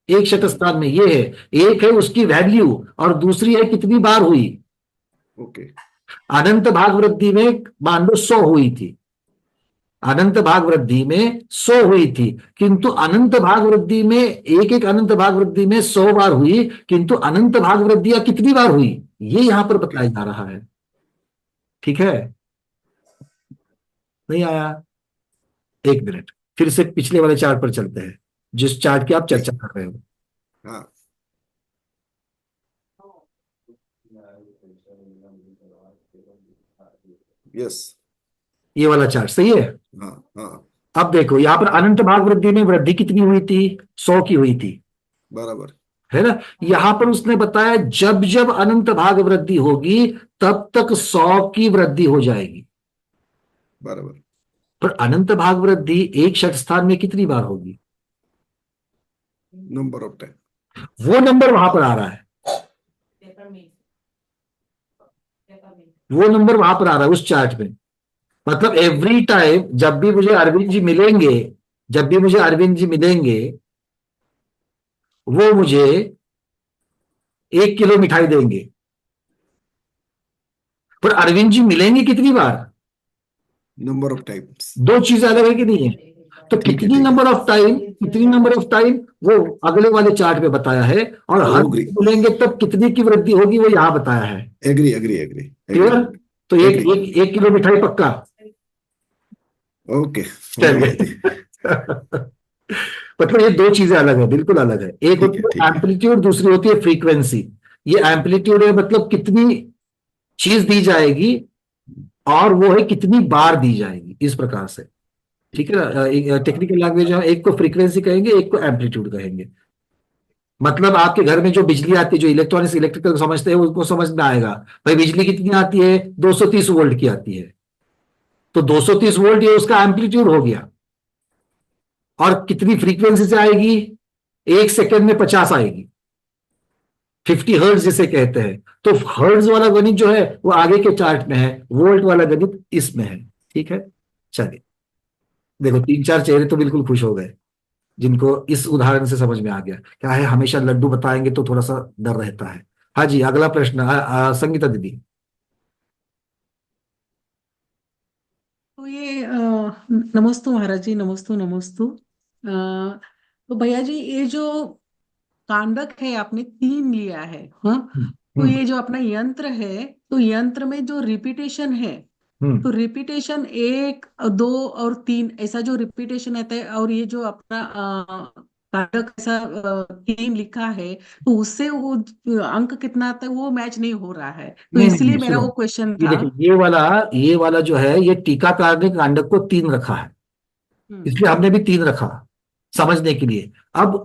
एक हम्म, शतस्थान में, ये है। एक है उसकी वैल्यू और दूसरी है कितनी बार हुई। ओके। अनंत भाग वृद्धि में मान लो 100 हुई थी, अनंत भाग वृद्धि में 100 हुई थी, किंतु अनंत भाग वृद्धि में, एक एक अनंत भाग वृद्धि में 100 बार हुई, किंतु अनंत भाग वृद्धियां कितनी बार हुई, ये यहां पर ओके। बताया जा रहा है। ठीक है, नहीं आया? एक मिनट, फिर से पिछले वाले चार्ट पर चलते हैं, जिस चार्ट की आप नहीं, चर्चा कर रहे हो। हाँ, यस। ये वाला चार्ट सही है। हाँ हाँ अब देखो यहाँ पर अनंत भाग वृद्धि में वृद्धि कितनी हुई थी, 100 की हुई थी, बराबर। है ना। यहां पर उसने बताया जब जब अनंत भाग वृद्धि होगी तब तक 100 की वृद्धि हो जाएगी। बराबर। पर अनंत भाग वृद्धि एक षट स्थान में कितनी बार होगी, नंबर ऑफ टाइम। वो नंबर वहां पर आ रहा है, वो नंबर वहां पर आ रहा है उस चार्ट में। मतलब एवरी टाइम जब भी मुझे अरविंद जी मिलेंगे, जब भी मुझे अरविंद जी मिलेंगे, वो मुझे 1 किलो मिठाई देंगे। पर अरविंद जी मिलेंगे कितनी बार, नंबर ऑफ टाइम्स। दो चीजें अलग है कि नहीं है। तो ठीक है कितनी ठीक है। नंबर ऑफ टाइम, कितनी नंबर ऑफ टाइम वो अगले वाले चार्ट में बताया है, और हर एग्री मिलेंगे तब कितनी की वृद्धि होगी वो यहां बताया है। Agree agree agree clear. Agree तो एक एग्री। एक, 1 किलो मिठाई पक्का। ओके हो गया जी। चलिए। मतलब ये दो चीजें अलग है, बिल्कुल अलग है। एक ठीक होती है है ठीक है। एम्पलीट्यूड, दूसरी होती है फ्रीक्वेंसी। ये एम्पलीट्यूड है मतलब कितनी चीज दी जाएगी, और वो है कितनी बार दी जाएगी, इस प्रकार से। ठीक है ना। टेक्निकल लैंग्वेज है, एक को फ्रीक्वेंसी कहेंगे, एक को एम्पलीट्यूड कहेंगे। मतलब आपके घर में जो बिजली आती है, जो इलेक्ट्रॉनिक्स इलेक्ट्रिकल समझते हैं उनको समझ में आएगा। भाई बिजली कितनी आती है, 230 वोल्ट की आती है। तो 230 वोल्ट ये उसका एम्पलीट्यूड हो गया। और कितनी फ्रीक्वेंसी से आएगी, 1 सेकेंड में 50 आएगी, 50 हर्ट्ज जिसे कहते हैं। तो हर्ट्ज वाला गणित जो है वो आगे के चार्ट में है, वोल्ट वाला गणित इसमें है। ठीक है। चलिए देखो 3-4 चेहरे तो बिल्कुल खुश हो गए, जिनको इस उदाहरण से समझ में आ गया। क्या है, हमेशा लड्डू बताएंगे तो थोड़ा सा डर रहता है। हाँ जी, अगला प्रश्न संगीता दीदी। तो ये नमस्तु महाराज जी, नमस्तु नमस्तु। तो भैया जी, ये जो कांडक है आपने 3 लिया है, हाँ। हम्म। तो हम्म। ये जो अपना यंत्र है, तो यंत्र में जो रिपीटेशन है, तो रिपीटेशन 1, 2 और 3 ऐसा जो रिपीटेशन आता है, और ये जो अपना कांडक ऐसा 3 लिखा है, तो उससे वो अंक कितना आता है वो मैच नहीं हो रहा है, तो नहीं नहीं इसलिए नहीं, मेरा सुनो। वो क्वेश्चन ये था। देखो, ये वाला जो है, ये टीकाकार ने कांडक को 3 रखा है, हम्म। इसलिए हमने भी 3 रखा समझने के लिए। अब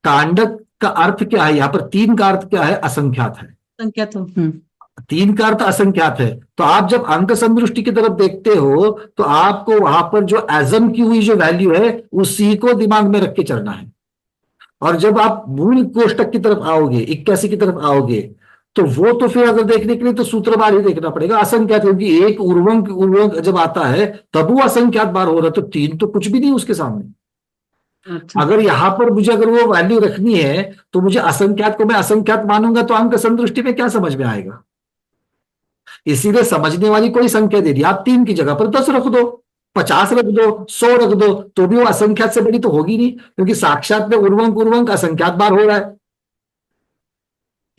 कांडक का अर्थ क्या है, यहाँ पर 3 का अर्थ क्या है, असंख्यात है। संख्या तो 3 का अर्थ असंख्यात है। तो आप जब अंक संदृष्टि की तरफ देखते हो तो आपको वहां पर जो एजम की हुई जो वैल्यू है उसी को दिमाग में रख के चलना है। और जब आप मूल कोष्टक की तरफ आओगे, 81 की तरफ आओगे, तो वो तो फिर अगर देखने के लिए तो सूत्र बार ही देखना पड़ेगा असंख्यात, क्योंकि एक उर्वंक उर्वंक जब आता है तब वो असंख्यात बार हो रहा है, तो 3 तो कुछ भी नहीं उसके सामने। अच्छा। अगर यहां पर मुझे अगर वो वैल्यू रखनी है तो मुझे असंख्यात को मैं असंख्यात मानूंगा तो अंक संदृष्टि में क्या समझ में आएगा। इसीलिए समझने वाली कोई संख्या दे दी, आप 3 की जगह पर 10 रख दो, 50 रख दो, 100 रख दो, तो भी वो असंख्यात से बड़ी तो होगी नहीं, क्योंकि साक्षात में उर्वंक उर्वंक असंख्यात बार हो रहा है।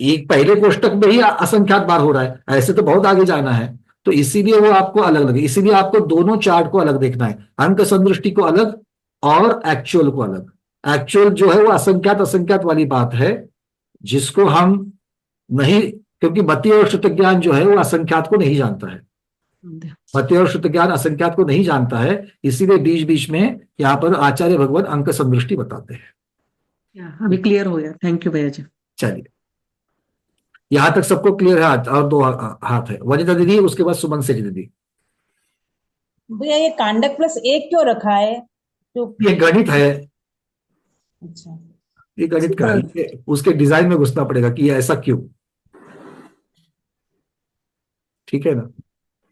एक पहले कोष्टक में ही असंख्यात बार हो रहा है, ऐसे तो बहुत आगे जाना है। तो इसीलिए वो आपको अलग लगे, इसीलिए आपको दोनों चार्ट को अलग देखना है, अंक संदृष्टि को अलग और एक्चुअल को अलग। एक्चुअल जो है वो असंख्यात असंख्यात वाली बात है, जिसको हम नहीं, क्योंकि मति और श्रुत ज्ञान जो है वो असंख्यात को नहीं जानता है। मति और श्रुत ज्ञान असंख्यात को नहीं जानता है, इसीलिए बीच बीच में यहाँ पर आचार्य भगवान अंक संदृष्टि बताते हैं। अभी क्लियर हो गया, थैंक यू भैया जी। चलिए, यहां तक सबको क्लियर है। हाथ और 2 हाथ है, वनिता दीदी, उसके बाद सुमन सेठी दीदी। भैया ये कांडक +1 क्यों रखा है जो? ये गणित है, अच्छा। ये गणित का है, उसके डिजाइन में घुसना पड़ेगा कि ये ऐसा क्यों। ठीक है ना।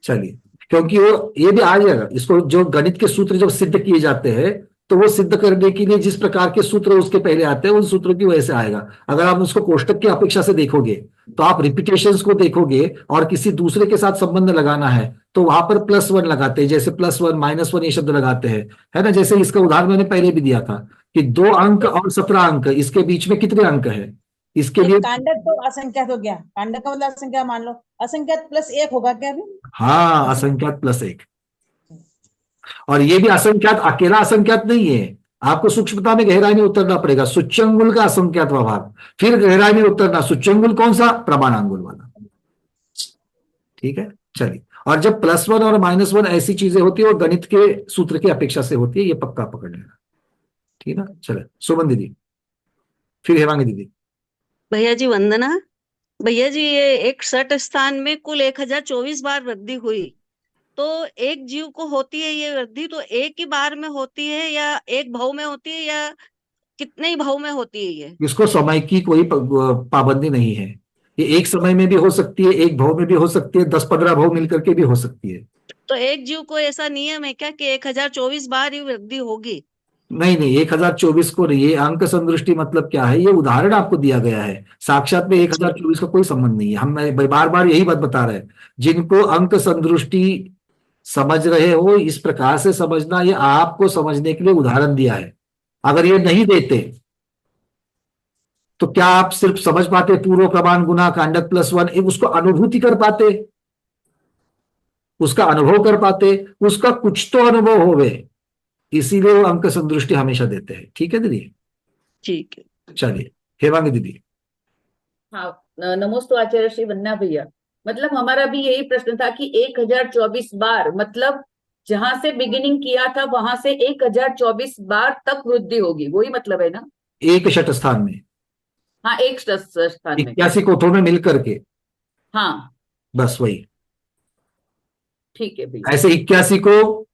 चलिए, क्योंकि वो ये भी आ जाएगा, इसको जो गणित के सूत्र जब सिद्ध किए जाते हैं तो वो सिद्ध करने के लिए जिस प्रकार के सूत्र उसके पहले आते हैं उन सूत्रों की वजह से आएगा। अगर आप उसको कोष्टक की अपेक्षा से देखोगे तो आप रिपीटेशंस को देखोगे और किसी दूसरे के साथ संबंध लगाना है तो वहां पर +1 लगाते हैं, जैसे +1 -1 ये शब्द लगाते हैं, है ना। जैसे इसका उदाहरण मैंने पहले भी दिया था कि 2 अंक और 17 अंक, इसके बीच में कितने अंक है, इसके लिए। कांडक तो असंख्यात हो गया, कांडक का मतलब असंख्यात मान लो, असंख्यात +1 होगा क्या अभी? हाँ, असंख्यात +1। और ये भी असंख्यात अकेला असंख्यात नहीं है, आपको सूक्ष्मता में गहराई में उतरना पड़ेगा। सूच्यंगुल का असंख्यात प्रभाव, फिर गहराई में उतरना, सूच्यंगुल कौन सा, प्रमाणांगुल वाला। ठीक है। चलिए, और जब +1 और -1 ऐसी चीजें होती है वो गणित के सूत्र की अपेक्षा से होती है, ये पक्का पकड़ लेना। ठीक है ना? चले सुमन दीदी, फिर हेमांगी दीदी। भैया जी वंदना। भैया जी ये एक षट स्थान में कुल 1024 बार वृद्धि हुई, तो एक जीव को होती है ये वृद्धि तो एक ही बार में होती है या एक भाव में होती है या कितने ही भाव में होती है ये? इसको समय की कोई पाबंदी नहीं है, ये एक समय में भी हो सकती है, एक भाव में भी हो सकती है, 10-15 भाव मिलकर के भी हो सकती है। तो एक जीव को ऐसा नियम है क्या कि 1024 बार ही वृद्धि होगी? नहीं नहीं, 1024 को नहीं, ये अंक संदृष्टि मतलब क्या है, ये उदाहरण आपको दिया गया है, साक्षात में 1024 का कोई संबंध नहीं है। हम बार बार यही बात बता रहे हैं, जिनको अंक संदृष्टि समझ रहे हो इस प्रकार से समझना, ये आपको समझने के लिए उदाहरण दिया है। अगर ये नहीं देते तो क्या आप सिर्फ समझ पाते पूर्व प्रमाण गुना कांडक +1, उसको अनुभूति कर पाते, उसका अनुभव कर पाते, उसका कुछ तो अनुभव होवे, इसीलिए वो अंक संदृष्टि हमेशा देते हैं। ठीक है दीदी? ठीक है। चलिए हेमांगी दीदी। हाँ, नमोस्तु आचार्य श्री वन्ना भैया। मतलब हमारा भी यही प्रश्न था कि 1024 बार, मतलब जहां से बिगिनिंग किया था वहां से 1024 बार तक वृद्धि होगी, वही मतलब है ना? एक षट स्थान में, हाँ, एक स्थान में 81 कोठों में मिलकर के, हाँ बस वही। ठीक है भैया। ऐसे 81 को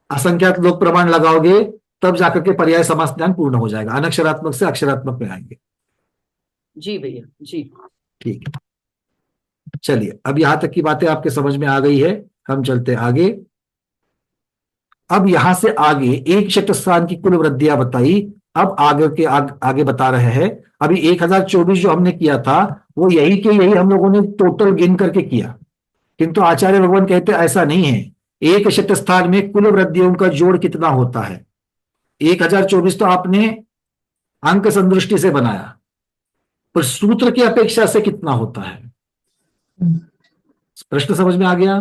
असंख्यात लोक प्रमाण लगाओगे तब जाकर के पर्याय समास ज्ञान पूर्ण हो जाएगा, अनक्षरात्मक से अक्षरात्मक में आएंगे। जी भैया जी। ठीक है, चलिए अब यहां तक की बातें आपके समझ में आ गई है, हम चलते आगे। अब यहां से आगे एक षट स्थान की कुल वृद्धियां बताई, अब आगे बता रहे हैं। अभी 1024 जो हमने किया था वो यही के यही हम लोगों ने टोटल गिन करके किया, किंतु आचार्य भगवान कहते ऐसा नहीं है। एक षट स्थान में कुल वृद्धियों का जोड़ कितना होता है? 1024 तो आपने अंक संदृष्टि से बनाया, पर सूत्र की अपेक्षा से कितना होता है? प्रश्न समझ में आ गया?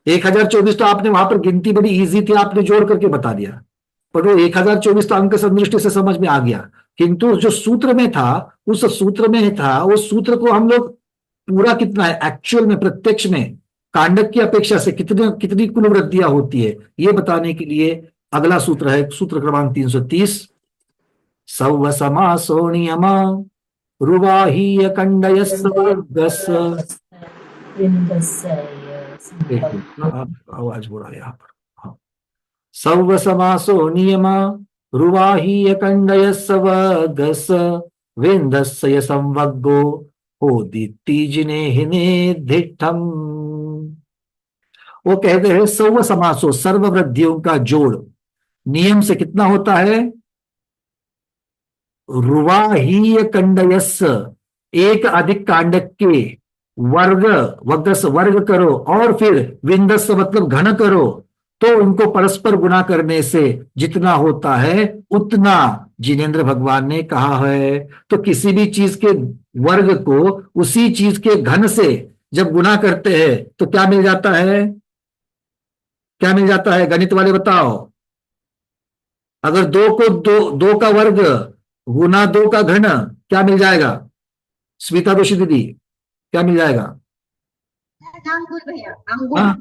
1024 तो आपने वहां पर गिनती बड़ी इजी थी, आपने जोड़ करके बता दिया, पर वो 1024 तो अंक संदृष्टि से समझ में आ गया, किंतु जो सूत्र में था, उस सूत्र में था, उस सूत्र को हम लोग पूरा कितना है एक्चुअल में, प्रत्यक्ष में कांडक की अपेक्षा से कितनी कुल वृद्धियां होती है, ये बताने के लिए अगला सूत्र है सूत्र क्रमांक 330। सव समासो नियम रुवाहीय कंडयस्वर्गस। आवाज बोला यहाँ पर। हाँ, सव समासो नियम रुवाहीय कंडयस्वर्गस वेन्दस्य संवग्गो होदितिजिने हिनेधिठम। वो कहते हैं सव समासो, सर्व वृद्धियों का जोड़ नियम से कितना होता है? रुवाहीय कंडयस, एक अधिक कांडक के वर्ग, वग्रस वर्ग करो और फिर विंदस मतलब घन करो, तो उनको परस्पर गुणा करने से जितना होता है उतना जिनेन्द्र भगवान ने कहा है। तो किसी भी चीज के वर्ग को उसी चीज के घन से जब गुणा करते हैं तो क्या मिल जाता है? क्या मिल जाता है गणित वाले बताओ? अगर 2 को 2 का वर्ग गुना 2 का घन क्या मिल जाएगा? स्मिता दोषी दीदी क्या मिल जाएगा? अंगुल भैया, अंगुल। हाँ,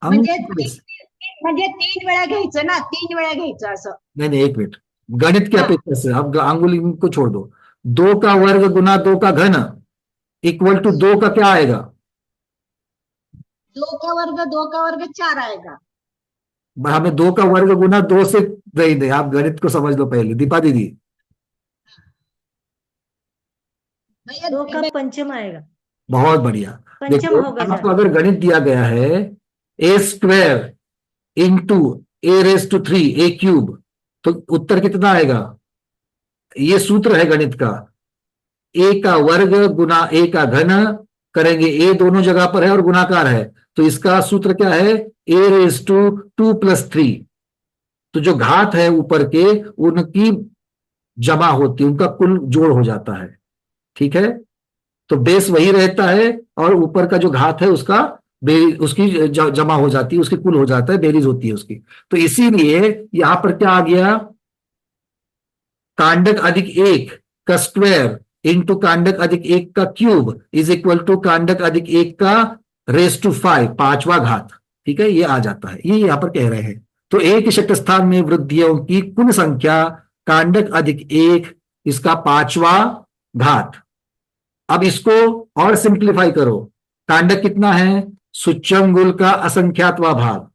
म्हणजे 3 वेळा घ्यायचं ना, 3 वेळा घ्यायचं असं। नहीं, एक मिनट, गणित की अपेक्षा से अब अंगुल को छोड़ दो। 2 का वर्ग गुना 2 का घन इक्वल टू 2 का क्या आएगा? 2 का वर्ग 4 आएगा। हमें 2 का वर्ग गुना 2 से नहीं दे, आप गणित को समझ लो पहले। दीपा दीदी, भैया 2 का पंचम आएगा, बहुत बढ़िया। पंचम देखो होगा आपको अगर गणित दिया गया है a² इंटू a⁻³ a³, तो उत्तर कितना आएगा? ये सूत्र है गणित का, a का वर्ग गुना a का घन करेंगे, a दोनों जगह पर है और गुणाकार है, तो इसका सूत्र क्या है? a⁻² + 3। तो जो घात है ऊपर के उनकी जमा होती है, उनका कुल जोड़ हो जाता है। ठीक है, तो बेस वही रहता है और ऊपर का जो घात है उसका उसकी जमा हो जाती है, उसकी कुल हो जाता है, बेरीज होती है उसकी। तो इसीलिए यहां पर क्या आ गया? कांडक अधिक 1 का स्क्वायर इंटू कांडक अधिक 1 का क्यूब इज इक्वल टू कांडक अधिक 1 का 5 पांचवा घात, ठीक है, ये आ जाता है, ये यहां पर कह रहे हैं। तो एक शत स्थान में वृद्धियों की कुल संख्या कांडक अधिक 1 इसका पांचवा घात। अब इसको और सिंप्लीफाई करो, कांडक कितना है, सूच्यंगुल का असंख्यातवा भाग।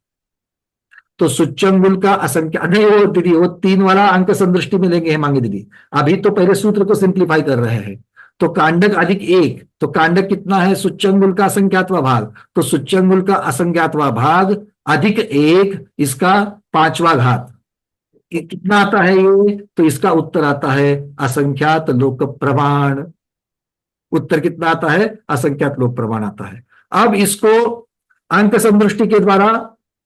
तो सूच्यंगुल का असंख्या नहीं, वो दीदी वो 3 वाला अंक संदृष्टि में लेंगे हेमांगी दीदी, अभी तो पहले सूत्र को सिंप्लीफाई कर रहे हैं। तो कांडक अधिक 1, तो कांडक कितना है, सूच्यंगुल का असंख्यातवा भाग, तो सूच्यंगुल का असंख्यातवा भाग अधिक 1 इसका पांचवा घात, कितना आता है ये, तो इसका उत्तर आता है असंख्यात लोक प्रमाण। उत्तर कितना आता है, असंख्यात लोक प्रमाण आता है। अब इसको अंक संदृष्टि के द्वारा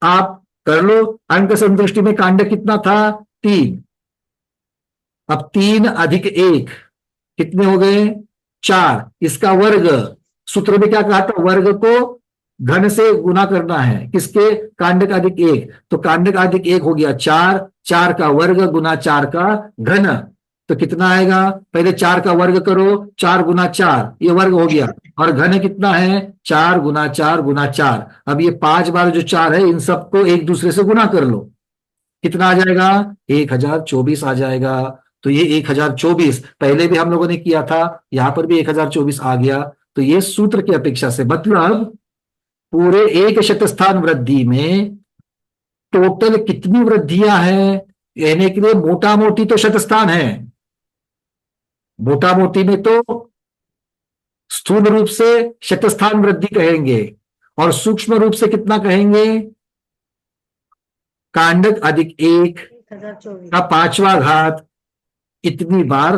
आप कर लो। अंक संदृष्टि में कांडक कितना था, 3। अब 3 अधिक 1 कितने हो गए, 4, इसका वर्ग। सूत्र में क्या कहा था, वर्ग को घन से गुना करना है, किसके, कांडक अधिक 1, तो कांडक अधिक 1 हो गया 4, 4 का वर्ग गुना 4 का घन, तो कितना आएगा, पहले 4 का वर्ग करो, 4 गुना 4 ये वर्ग हो गया, और घन कितना है, 4 गुना 4 गुना 4। अब ये 5 बार जो 4 है इन सबको एक दूसरे से गुना कर लो, कितना आ जाएगा, 1024 आ जाएगा। तो ये 1024 पहले भी हम लोगों ने किया था, यहां पर भी 1024 आ गया। तो ये सूत्र की अपेक्षा से, मतलब पूरे एक शतस्थान वृद्धि में टोटल कितनी वृद्धियां हैं कहने के लिए, मोटा मोटी तो शतस्थान है, मोटा मोटी में तो स्थूल रूप से शतस्थान वृद्धि कहेंगे, और सूक्ष्म रूप से कितना कहेंगे, कांडक अधिक 1 का पांचवा घात, इतनी बार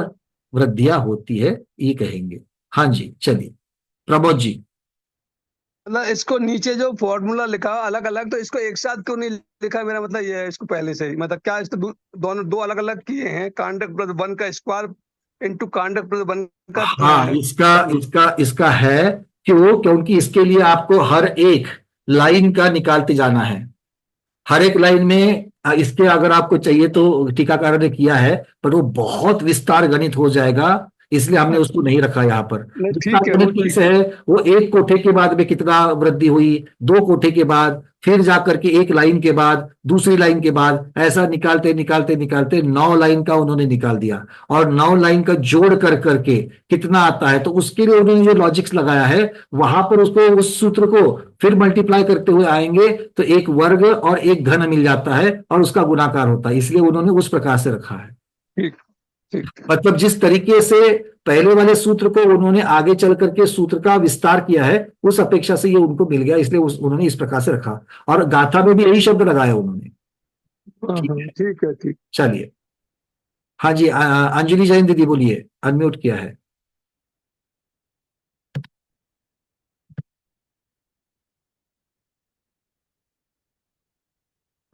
वृद्धियां होती है ये कहेंगे। हाँ जी, चलिए प्रमोद जी। मतलब इसको नीचे जो फॉर्मूला लिखा अलग अलग, तो इसको एक साथ क्यों नहीं लिखा, मेरा मतलब ये है इसको पहले से ही, मतलब क्या इसको दोनों दो अलग अलग किए हैं, कांडक प्लस 1 का स्क्वायर इंटू कांडक प्लस 1 का। हाँ, इसका है क्यों, क्योंकि इसके लिए आपको हर एक लाइन का निकालते जाना है, हर एक लाइन में इसके अगर आपको चाहिए तो टीकाकार ने किया है, पर वो बहुत विस्तार गणित हो जाएगा, इसलिए हमने उसको नहीं रखा यहाँ पर। विस्तार गणित कैसे है, वो एक कोठे के बाद में कितना वृद्धि हुई, 2 कोठे के बाद, फिर जाकर के एक लाइन के बाद, दूसरी लाइन के बाद, ऐसा निकालते निकालते निकालते 9 लाइन का उन्होंने निकाल दिया, और 9 लाइन का जोड़ कर करके कितना आता है, तो उसके लिए उन्होंने जो लॉजिक्स लगाया है वहां पर उसको, उस सूत्र को फिर मल्टीप्लाई करते हुए आएंगे तो एक वर्ग और एक घन मिल जाता है और उसका गुणाकार होता है, इसलिए उन्होंने उस प्रकार से रखा है। ठीक। मतलब जिस तरीके से पहले वाले सूत्र को उन्होंने आगे चल करके सूत्र का विस्तार किया है, उस अपेक्षा से ये उनको मिल गया, इसलिए उन्होंने इस प्रकार से रखा, और गाथा में भी यही शब्द लगाया उन्होंने। ठीक है, ठीक। चलिए, हाँ जी, अंजलि जैन दीदी बोलिए, अनम्यूट किया है।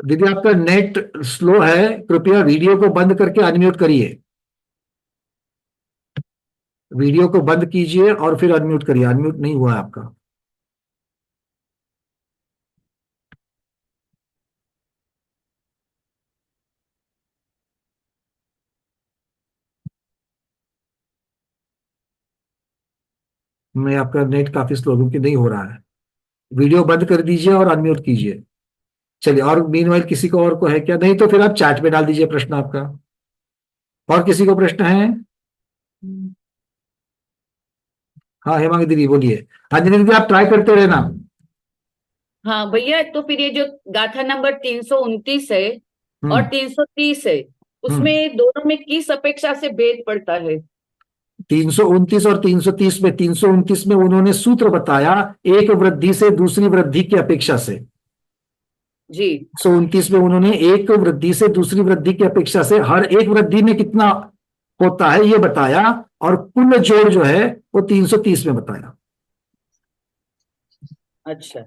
दीदी आपका नेट स्लो है, कृपया वीडियो को बंद करके अनम्यूट करिए, वीडियो को बंद कीजिए और फिर अनम्यूट करिए, अनम्यूट नहीं हुआ है आपका। मैं आपका नेट काफी स्लो क्योंकि नहीं हो रहा है, वीडियो बंद कर दीजिए और अनम्यूट कीजिए। चलिए, और मीनवाइल किसी को और को है क्या, नहीं तो फिर आप चैट में डाल दीजिए प्रश्न आपका। और किसी को प्रश्न है? हाँ हेमांगी दीदी बोलिए। अंजलि दीदी आप ट्राई करते रहना। हाँ भैया, तो फिर ये जो गाथा नंबर 329 है और 330 है, उसमें दोनों में किस अपेक्षा से भेद पड़ता है? 329 और 330 में, 329 में उन्होंने सूत्र बताया एक वृद्धि से दूसरी वृद्धि की अपेक्षा से जी। 329 में उन्होंने एक वृद्धि से दूसरी वृद्धि की अपेक्षा से हर एक वृद्धि में कितना होता है ये बताया, और कुल जोड़ जो है वो 330 में बताया। अच्छा,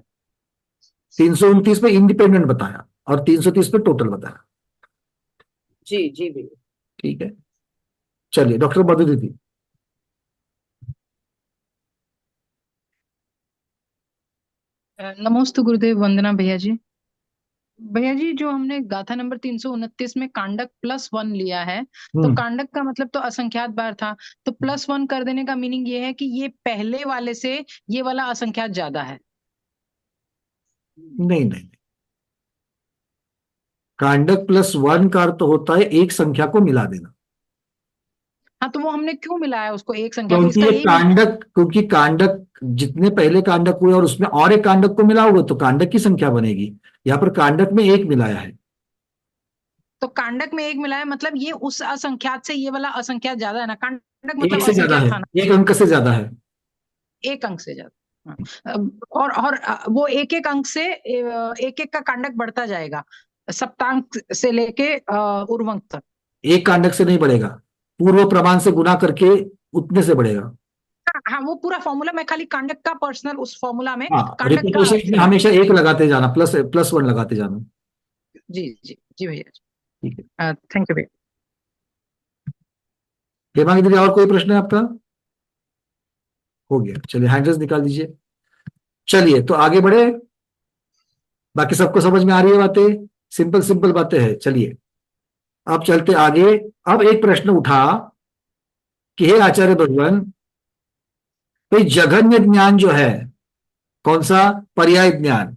329 में इंडिपेंडेंट बताया और 330 में टोटल बताया। जी जी भैया, ठीक है। चलिए डॉक्टर मधु दीदी। नमोस्तु गुरुदेव, वंदना भैया जी। भैया जी, जो हमने गाथा नंबर 329 में कांडक +1 लिया है, तो कांडक का मतलब तो असंख्यात बार था, तो +1 कर देने का मीनिंग ये है कि ये पहले वाले से ये वाला असंख्यात ज्यादा है। नहीं नहीं, कांडक प्लस 1 का अर्थ होता है एक संख्या को मिला देना। हाँ, तो वो हमने क्यों मिलाया उसको एक संख्या को? क्योंकि इसका ये यही मतलब। कांडक, क्योंकि कांडक जितने पहले कांडक हुए और उसमें और एक कांडक को मिलाओगे तो कांडक की संख्या बनेगी। यहाँ पर कांडक में एक मिलाया है। तो कांडक में एक मिलाया मतलब ये उस असंख्यात से ये वाला असंख्यात ज्यादा है ना? कांडक एक मतलब से ज्यादा असंख्यात है, था ना, एक अंक से ज्यादा है। एक अंक से ज्यादा। हाँ। और वो एक एक अंक से एक एक का कांडक बढ़ता जाएगा, सप्तांक से लेके उर्वंक तक। एक कांडक से नहीं बढ़ेगा, पूर्व प्रमाण से गुना करके उतने से बढ़ेगा। हाँ, वो पूरा फॉर्मूला, मैं खाली कांडक का पर्सनल उस फॉर्मूला में हाँ, कांडक का रिपीटेशन अर्थ में लगा। हमेशा एक लगाते जाना, प्लस प्लस 1 लगाते जाना। जी जी जी भैया जी, ठीक है। थैंक यू भैया। हेमांगी दीदी, और कोई प्रश्न है आपका? हो गया, चलिए हैंडल्स निकाल दीजिए। चलिए तो आगे बढ़े। बाकी सबको समझ में आ रही है बातें? सिंपल सिंपल बातें हैं। चलिए अब चलते आगे। अब एक प्रश्न उठा कि हे आचार्य भगवान, भाई जघन्य ज्ञान जो है, कौन सा? पर्याय ज्ञान।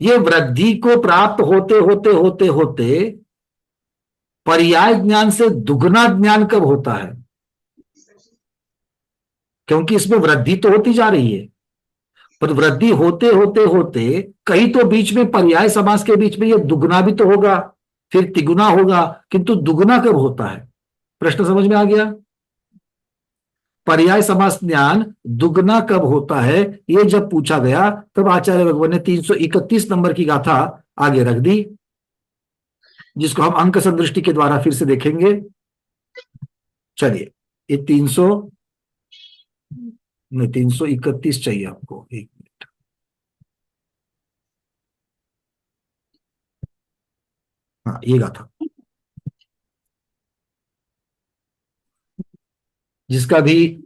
ये वृद्धि को प्राप्त होते होते होते होते पर्याय ज्ञान से दुगना ज्ञान कब होता है? क्योंकि इसमें वृद्धि तो होती जा रही है, पर वृद्धि होते होते होते कहीं तो बीच में पर्याय समास के बीच में ये दुगना भी तो होगा, फिर तिगुना होगा, किंतु दुगना कब होता है? प्रश्न समझ में आ गया? पर्याय समास ज्ञान दुगना कब होता है, ये जब पूछा गया तब आचार्य भगवान ने 331 नंबर की गाथा आगे रख दी, जिसको हम अंक संदृष्टि के द्वारा फिर से देखेंगे। चलिए, ये 331 चाहिए आपको, एक मिनट। हाँ, ये गाथा, जिसका भी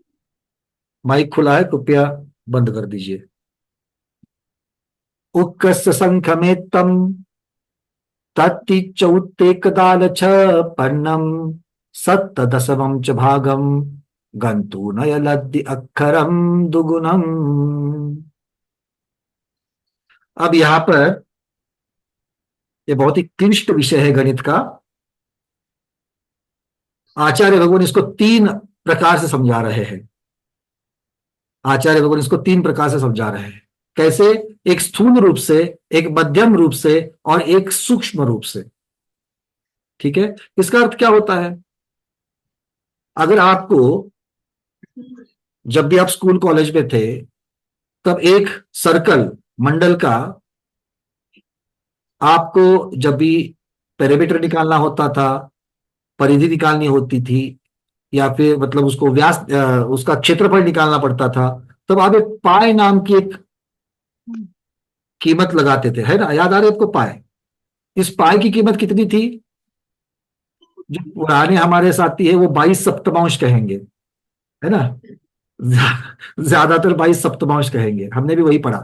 माइक खुला है कृपया बंद कर दीजिए। उक्कस्य संख्यमेत्तम तत्ति चौत्तेकदाल छ पन्नम सत्त दशमं च भागम गंतु नयलद्दि अक्षरम दुगुणम। अब यहां पर ये बहुत ही क्लिष्ट विषय है गणित का। आचार्य भगवान इसको 3 प्रकार से समझा रहे हैं। आचार्य भगवान इसको 3 प्रकार से समझा रहे हैं। कैसे? एक स्थूल रूप से, एक मध्यम रूप से और एक सूक्ष्म रूप से। ठीक है, इसका अर्थ क्या होता है? अगर आपको, जब भी आप स्कूल कॉलेज में थे तब एक सर्कल, मंडल का, आपको जब भी पेरीमीटर निकालना होता था, परिधि निकालनी होती थी, या फिर मतलब उसको व्यास, उसका क्षेत्रफल निकालना पड़ता था, तब आप एक पाई नाम की एक कीमत लगाते थे, है ना? याद आ रही है आपको पाई? इस पाई की कीमत कितनी थी? जो पुराने हमारे साथी है वो 22 सप्तमांश कहेंगे, है ना? ज्यादातर 22 सप्तमांश कहेंगे, हमने भी वही पढ़ा।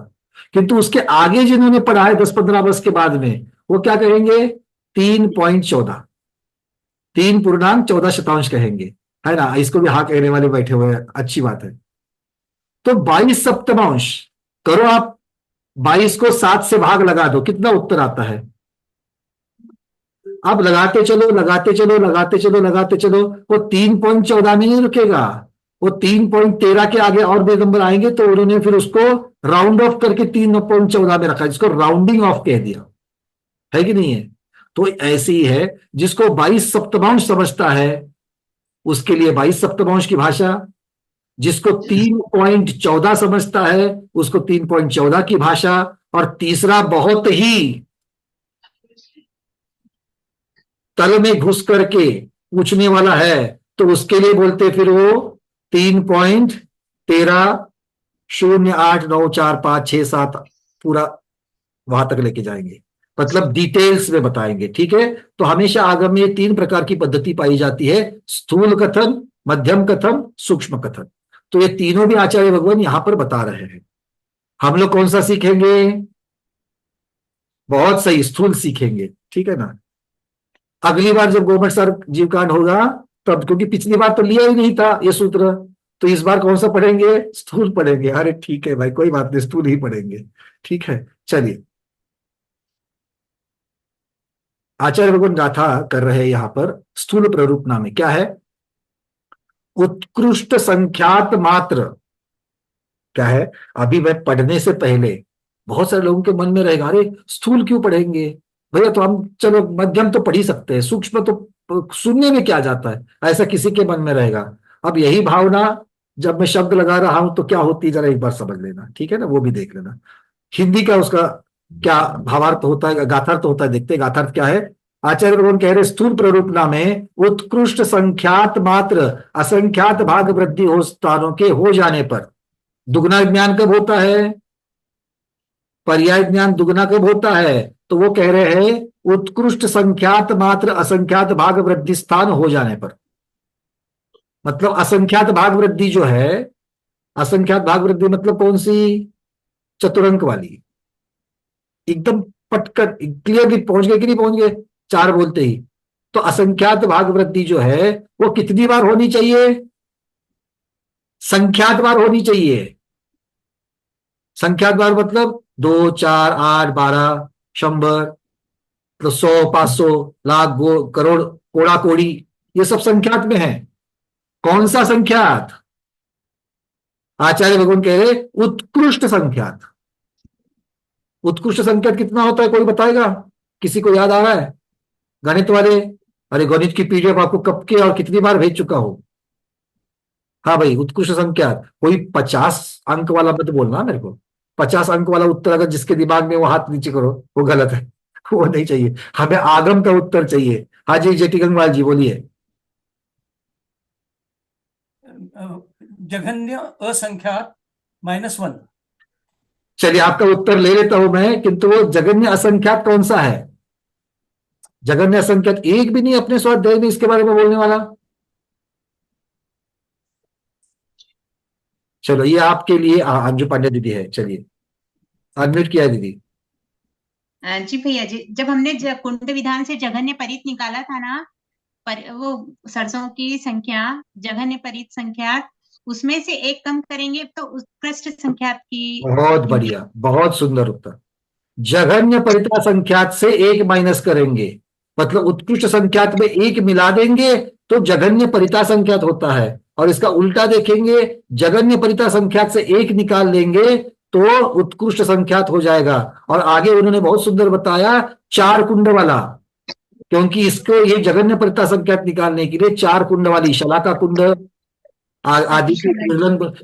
किंतु उसके आगे जिन्होंने पढ़ा है 10-15 वर्ष के बाद में, वो क्या कहेंगे? 3.14, 3.14 कहेंगे, है ना? इसको भी हाँ कहने वाले बैठे हुए हैं, अच्छी बात है। तो 22 सप्तमांश करो आप, 22 को 7 से भाग लगा दो, कितना उत्तर आता है? अब लगाते चलो लगाते चलो लगाते चलो लगाते चलो, वो 3.14 में नहीं रुकेगा, वो 3.13 के आगे और भी नंबर आएंगे, तो उन्होंने फिर उसको राउंड ऑफ करके 3.14 में रखा, जिसको राउंडिंग ऑफ कह दिया, है कि नहीं है? तो ऐसे ही है, जिसको 22 सप्तमांश समझता है उसके लिए 22 सप्तमांश की भाषा, जिसको 3.14 समझता है उसको 3.14 की भाषा, और तीसरा बहुत ही तल में घुस करके पूछने वाला है तो उसके लिए बोलते फिर वो 3.13, 0, 8, 9, 4, 5, 6, 7 पूरा वहां तक लेके जाएंगे, मतलब डिटेल्स में बताएंगे। ठीक है, तो हमेशा आगम में 3 प्रकार की पद्धति पाई जाती है, स्थूल कथन, मध्यम कथन, सूक्ष्म कथन। तो ये तीनों भी आचार्य भगवान यहां पर बता रहे हैं। हम लोग कौन सा सीखेंगे? बहुत सही, स्थूल सीखेंगे, ठीक है ना? अगली बार जब गोमट सर जीवकांड होगा तब, क्योंकि पिछली बार तो लिया ही नहीं था ये सूत्र, तो इस बार कौन सा पढ़ेंगे? स्थूल पढ़ेंगे। अरे ठीक है भाई, कोई बात नहीं, स्थूल ही पढ़ेंगे। ठीक है, चलिए आचार्य भगवान गाथा कर रहे हैं यहां पर स्थूल प्ररूपना में। क्या है? उत्कृष्ट संख्यात मात्र। क्या है? अभी मैं पढ़ने से पहले बहुत सारे लोगों के मन में रहेगा, अरे स्थूल क्यों पढ़ेंगे भैया, तो हम चलो मध्यम तो पढ़ ही सकते हैं, सूक्ष्म तो सुनने में क्या जाता है, ऐसा किसी के मन में रहेगा। अब यही भावना जब मैं शब्द लगा रहा हूं तो क्या होती है, जरा एक बार समझ लेना, ठीक है ना, वो भी देख लेना। हिंदी का उसका क्या भावार्थ होता है, गाथार्थ होता है, देखते हैं गाथार्थ क्या है। आचार्य भगवान कह रहे स्थूल प्ररूपना में उत्कृष्ट संख्यात मात्र असंख्यात भाग वृद्धि हो स्थानों के हो जाने पर दुगना ज्ञान कब होता है? पर्याय ज्ञान दुगना कब होता है? तो वो कह रहे हैं उत्कृष्ट संख्यात मात्र असंख्यात भाग वृद्धि स्थान हो जाने पर। मतलब असंख्यात भाग वृद्धि जो है, असंख्यात भाग वृद्धि मतलब कौन सी? चतुरंक वाली। एकदम पटकर क्लियरली पहुंच गए कि नहीं पहुंच गए? चार बोलते ही। तो असंख्यात भाग वृद्धि जो है वो कितनी बार होनी चाहिए? संख्यात बार होनी चाहिए। संख्यात बार मतलब 2, 4, 8, 12, 100, तो 100, 500, लाख, करोड़, कोड़ा कोड़ी, ये सब संख्यात में है। कौन सा संख्यात? आचार्य भगवान कह रहे उत्कृष्ट संख्यात। उत्कृष्ट संख्यात कितना होता है, कोई बताएगा? किसी को याद आ रहा है? गणित वाले? अरे गणित की पीडीएफ आपको कब के और कितनी बार भेज चुका हूं। हाँ भाई, उत्कृष्ट संख्यात कोई 50 अंक वाला मत बोलना मेरे को। 50 अंक वाला उत्तर अगर जिसके दिमाग में वो हाथ नीचे करो, वो गलत है। वो नहीं चाहिए, हमें आगम का उत्तर चाहिए। हाँ जी, जेटी गंगवाल जी बोलिए। जघन्य असंख्यात -1। चलिए आपका उत्तर ले लेता हूं मैं, किंतु वो जघन्य असंख्यात कौन सा है? जघन्य असंख्यात एक भी नहीं अपने स्वाध्याय में इसके बारे में बोलने वाला। चलो ये आपके लिए अंजू पांडे दीदी है, चलिए अनम्यूट किया है दीदी। जी भैया जी, जब हमने कुंड विधान से जघन्य परित निकाला था ना, वो सरसों की संख्या, जघन्य परित संख्या, उसमें से एक कम करेंगे तो उत्कृष्ट संख्यात की। बहुत बढ़िया, बहुत सुंदर उत्तर। जघन्य परिता संख्यात से एक माइनस करेंगे, मतलब उत्कृष्ट संख्यात में एक मिला देंगे तो जघन्य परिता संख्यात होता है। और इसका उल्टा देखेंगे, जघन्य परिता संख्यात से एक निकाल लेंगे तो उत्कृष्ट संख्यात हो जाएगा। और आगे उन्होंने बहुत सुंदर बताया 4 कुंड वाला, क्योंकि इसको ये जघन्य परिता संख्यात निकालने के लिए 4 कुंड वाली शलाका कुंड आदि की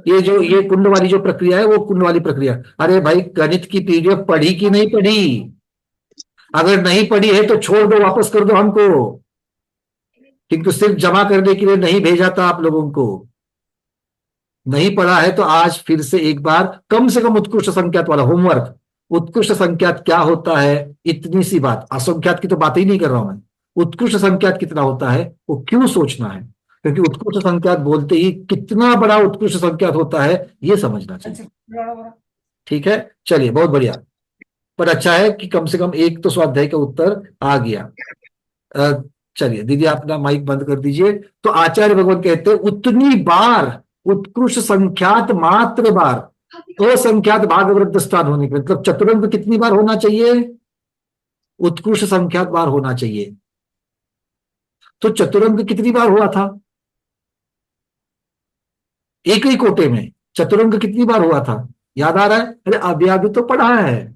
ये कुंड वाली जो प्रक्रिया है वो कुंड वाली प्रक्रिया। अरे भाई गणित की पीडीएफ पढ़ी कि नहीं पढ़ी? अगर नहीं पढ़ी है तो छोड़ दो, वापस कर दो हमको, किंतु सिर्फ जमा करने के लिए नहीं भेजा था आप लोगों को। नहीं पढ़ा है तो आज फिर से एक बार कम से कम उत्कृष्ट संख्यात वाला होमवर्क। उत्कृष्ट संख्यात क्या होता है, इतनी सी बात, असंख्यात की तो बात ही नहीं कर रहा हूं मैं। उत्कृष्ट संख्यात कितना होता है वो क्यों सोचना है, क्योंकि उत्कृष्ट संख्यात बोलते ही कितना बड़ा उत्कृष्ट संख्यात होता है ये समझना चाहिए। ठीक है, चलिए बहुत बढ़िया। पर अच्छा है कि कम से कम एक तो स्वाध्याय का उत्तर आ गया। चलिए दीदी आप अपना माइक बंद कर दीजिए। तो आचार्य भगवान कहते हैं उतनी बार उत्कृष्ट संख्यात मात्र बार असंख्यात भाग वृद्ध स्थान होने के, मतलब चतुरंग कितनी बार होना चाहिए? उत्कृष्ट संख्यात बार होना चाहिए। तो चतुरंग कितनी बार हुआ था? एक ही कोटे में चतुरंग कितनी बार हुआ था, याद आ रहा है? अरे अभी तो पढ़ा है।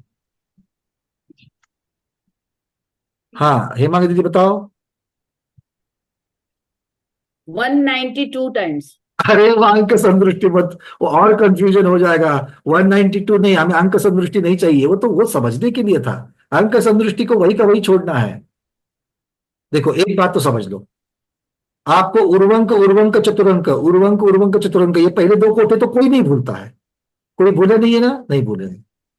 हाँ हेमा दीदी बताओ। 192 टाइम्स। अरे वो अंक संदृष्टि मत, वो और कंफ्यूजन हो जाएगा। 192 नहीं, हमें अंक संदृष्टि नहीं चाहिए, वो तो वो समझने के लिए था। अंक संदृष्टि को वही का वही छोड़ना है। देखो एक बात तो समझ लो, आपको उर्वंक उर्वंक चतुरंक, उर्वंक उर्वंक चतुरंक, ये पहले 2 कोटे तो कोई नहीं भूलता है। कोई भूले नहीं है ना? नहीं भूले।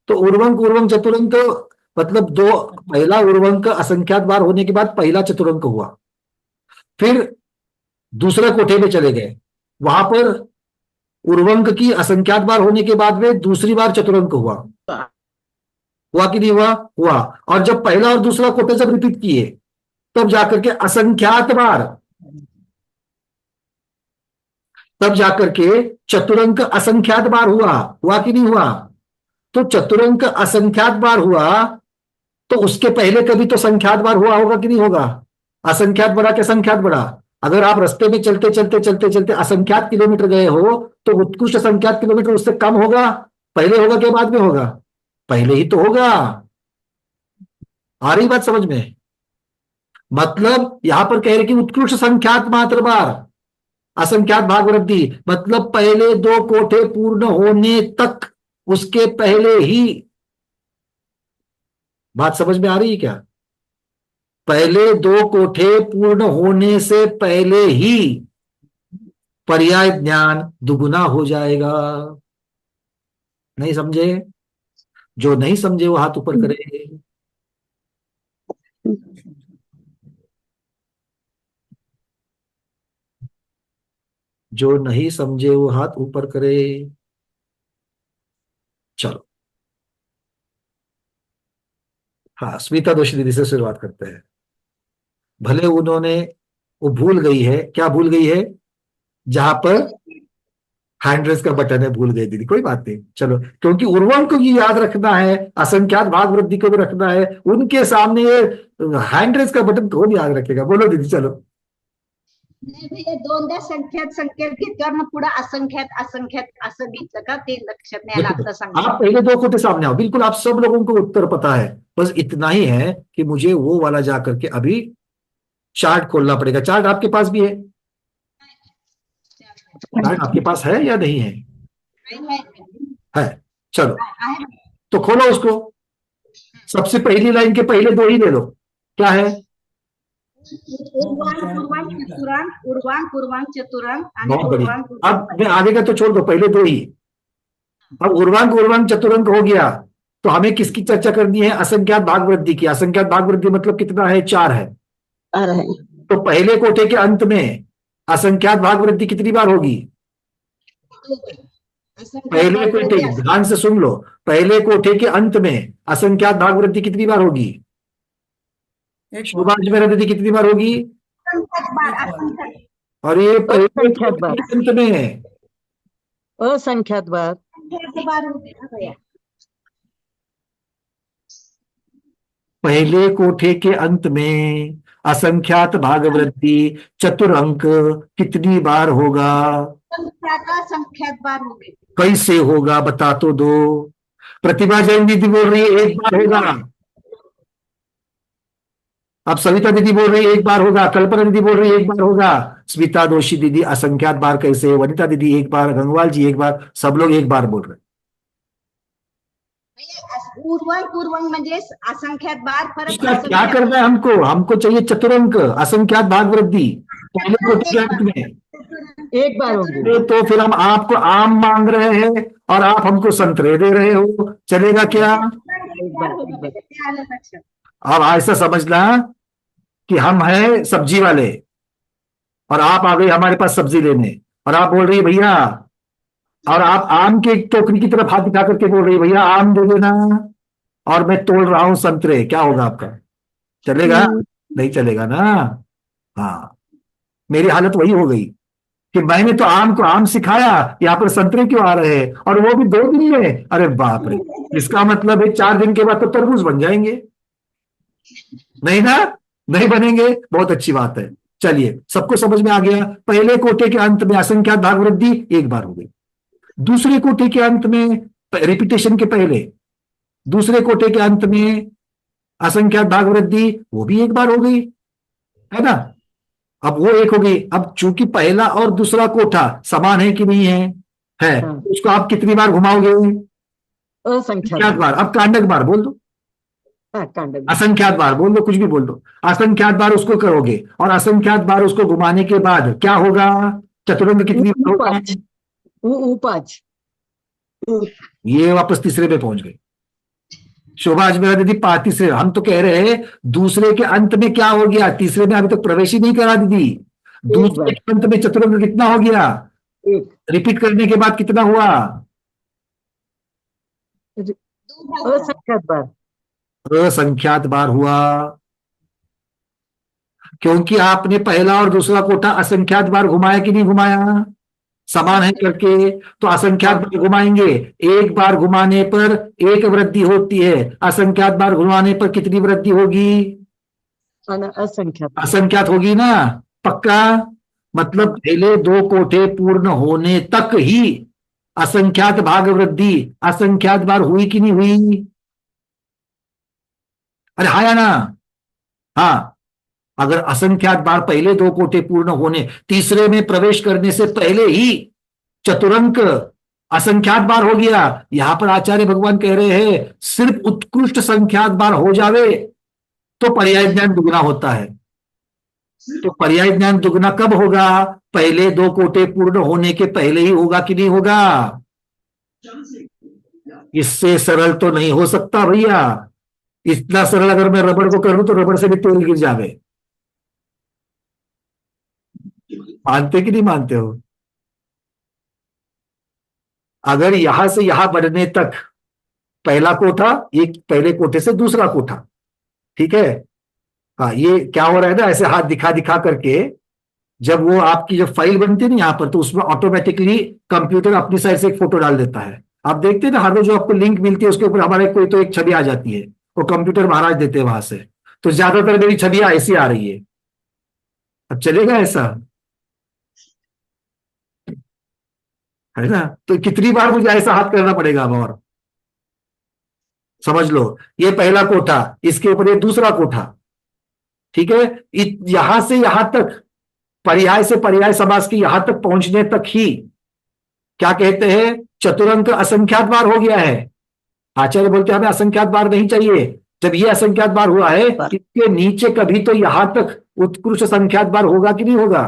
तो उर्वंक उर्वंक चतुरंक मतलब पहला उर्वंक असंख्यात बार होने के बाद पहला चतुरंक हुआ, फिर दूसरे कोठे में चले गए, वहां पर उर्वंक की असंख्यात बार होने के बाद में दूसरी बार चतुरंक हुआ कि नहीं हुआ? हुआ। और जब पहला और दूसरा कोटे जब रिपीट किए तब जाकर के असंख्यात बार, तब जाकर के चतुरंक असंख्यात बार हुआ कि नहीं हुआ? तो चतुरंक असंख्यात बार हुआ तो उसके पहले कभी तो संख्यात बार हुआ होगा कि नहीं होगा? असंख्यात बढ़ा के संख्यात बढ़ा। अगर आप रास्ते में चलते चलते चलते चलते असंख्यात किलोमीटर गए हो तो उत्कृष्ट संख्यात किलोमीटर उससे कम होगा, पहले होगा कि बाद में होगा? पहले ही तो होगा। आ रही बात समझ में? मतलब यहां पर कह रहे कि उत्कृष्ट संख्यात मात्र बार असंख्यात भाग वृद्धि, मतलब पहले 2 कोठे पूर्ण होने तक, उसके पहले ही। बात समझ में आ रही है क्या? पहले 2 कोठे पूर्ण होने से पहले ही पर्याय ज्ञान दुगुना हो जाएगा। नहीं समझे? जो नहीं समझे वो हाथ ऊपर करे। जो नहीं समझे वो हाथ ऊपर करे। चलो, हाँ, स्मिता दोषी दीदी से शुरुआत करते हैं। भले उन्होंने, वो भूल गई है, क्या भूल गई है? जहां पर हैंड रेस का बटन है, भूल गई दीदी, कोई बात नहीं, चलो। क्योंकि उर्वरक को ये याद रखना है, असंख्यात भाग वृद्धि को भी रखना है, उनके सामने ये हैंड रेस का बटन कौन याद रखेगा? बोलो दीदी, चलो। नाही भैया, दोनदा संख्यात संख्यात घेतल्यावर मग पुढे असंख्यात असंख्यात असं घेतलं का ते लक्षात नाही आलं आता आप सांगितलं. पहले 2 कोटे सामने आओ, बिल्कुल आप सब लोगों को उत्तर पता है, बस इतना ही है कि मुझे वो वाला जा करके अभी चार्ट खोलना पड़ेगा। चार्ट आपके पास भी है? चार्ट आपके पास है या नहीं है? है, चलो तो खोलो उसको। सबसे पहली लाइन के पहले 2 ही ले लो। क्या है? उर्वांक पूर्वांक चतुरांक, उर्वांक पूर्वांक चतुरांक आणि बहुत बढ़िया। उर्वांक अब मैं आगे का तो छोड़ दो, पहले 2 ही। अब उर्वांक उर्वांक चतुरंक हो गया तो हमें किसकी चर्चा करनी है? असंख्यात भाग वृद्धि की। असंख्यात भाग वृद्धि मतलब कितना है? 4 है। तो पहले कोठे के अंत में असंख्यात भाग वृद्धि कितनी बार होगी? पहले कोठे, ध्यान से सुन लो, पहले कोठे के अंत में असंख्यात भाग वृद्धि कितनी बार होगी? सुभाष मेरा दीदी, कितनी बार होगी? और ये पहले कोठे के अंत में है, असंख्यात बार। पहले कोठे के अंत में असंख्यात भाग वृद्धि चतुरंक कितनी बार होगा? संख्यात बार हो गए। कैसे होगा बता तो दो। प्रतिभा जैन दीदी बोल रही है 1 बार होगा। अब सविता दीदी बोल रही है 1 बार होगा। कल्पना दीदी बोल रही है 1 बार होगा। स्मिता दोषी दीदी असंख्यात बार कैसे? वनिता दीदी 1 बार, गंगवाल जी 1 बार, सब लोग 1 बार बोल रहे हैं। उर्वांक पूर्वांक म्हणजे असंख्यात बार, परत इसका क्या करना है? हमको चाहिए चतुरंक, असंख्यात भाग वृद्धि पहले कोटि के अंत में 1 बार हो गया। तो फिर हम आपको आम मांग रहे हैं और आप हमको संतरे दे रहे हो, चलेगा क्या? अब ऐसा समझना कि हम हैं सब्जी वाले और आप आ गए हमारे पास सब्जी लेने, और आप बोल रही है भैया, और आप आम के टोकरी की तरफ हाथ दिखा करके बोल रही है भैया आम दे देना, और मैं तोड़ रहा हूं संतरे, क्या होगा आपका? चलेगा? नहीं चलेगा ना। हाँ, मेरी हालत वही हो गई कि मैंने तो आम को आम सिखाया, यहाँ पर संतरे क्यों आ रहे हैं, और वो भी 2 दिन में। अरे बाप रे, इसका मतलब है 4 दिन के बाद तो तरबूज बन जाएंगे। नहीं ना, नहीं बनेंगे। बहुत अच्छी बात है। चलिए, सबको समझ में आ गया। पहले कोटे के अंत में असंख्यात भाग वृद्धि 1 बार हो गई। दूसरे कोटे के अंत में, रिपीटेशन के पहले दूसरे कोटे के अंत में असंख्यात भाग वृद्धि, वो भी 1 बार हो गई, है ना। अब वो 1 हो गई। अब चूंकि पहला और दूसरा कोठा समान है कि नहीं है? है। उसको आप कितनी बार घुमाओगे? असंख्यात बार। अब कांडक बार बोल दो, असंख्यात बार बोल दो, कुछ भी बोल दो। असंख्यात बार उसको करोगे और असंख्यात बार उसको घुमाने के बाद क्या होगा? चतुरंग कितनी बार होगा? 5। ये वापस तीसरे पे पहुंच गए। शोभा अजमेरा दीदी तीसरे। हम तो कह रहे हैं दूसरे के अंत में क्या हो गया? तीसरे में अभी तक प्रवेश ही नहीं करा दीदी। दूसरे के अंत में चतुरंग कितना हो गया? रिपीट करने के बाद कितना हुआ? असंख्यात बार। असंख्यात बार हुआ, क्योंकि आपने पहला और दूसरा कोठा असंख्यात बार घुमाया कि नहीं घुमाया? समान है करके, तो असंख्यात बार घुमाएंगे, एक बार घुमाने पर एक वृद्धि होती है, असंख्यात बार घुमाने पर कितनी वृद्धि होगी? असंख्यात असंख्यात होगी ना, पक्का? मतलब पहले दो कोठे पूर्ण होने तक ही असंख्यात भाग वृद्धि असंख्यात बार हुई कि नहीं हुई? अरे हाँ या ना? हाँ। अगर असंख्यात बार पहले दो कोठे पूर्ण होने, तीसरे में प्रवेश करने से पहले ही चतुरंक असंख्यात बार हो गया, यहां पर आचार्य भगवान कह रहे हैं सिर्फ उत्कृष्ट संख्यात बार हो जावे तो पर्याय ज्ञान दुगना होता है। तो पर्याय ज्ञान दुगना कब होगा? पहले दो कोठे पूर्ण होने के पहले ही होगा कि नहीं होगा? इससे सरल तो नहीं हो सकता भैया। इतना सरल अगर मैं रबड़ को करूं तो रबड़ से भी तेल गिर जावे। मानते कि नहीं मानते हो? अगर यहां से यहां बढ़ने तक पहला कोठा, ये पहले कोठे से दूसरा कोठा, ठीक है? हाँ, ये क्या हो रहा है ना, ऐसे हाथ दिखा दिखा करके जब वो आपकी जब फाइल बनती है ना यहां पर, तो उसमें ऑटोमेटिकली कंप्यूटर अपनी साइड से एक फोटो डाल देता है। आप देखते हैं ना, हर रोज जो आपको लिंक मिलती है उसके ऊपर हमारे कोई तो एक छवि आ जाती है, वो कंप्यूटर महाराज देते हैं वहां से। तो ज्यादातर मेरी छवियां ऐसी आ रही है। अब चलेगा ऐसा, है ना? तो कितनी बार मुझे ऐसा हाथ करना पड़ेगा अब? और समझ लो, ये पहला कोठा, इसके ऊपर ये दूसरा कोठा, ठीक है? यहां से यहां तक, पर्याय से पर्याय समास की यहां तक पहुंचने तक ही क्या कहते हैं? चतुरंक असंख्यात बार हो गया है। आचार्य बोलते हैं हमें असंख्यात बार नहीं चाहिए। जब ये असंख्यात बार हुआ है, इसके नीचे कभी तो यहां तक उत्कृष्ट संख्यात बार होगा कि नहीं होगा?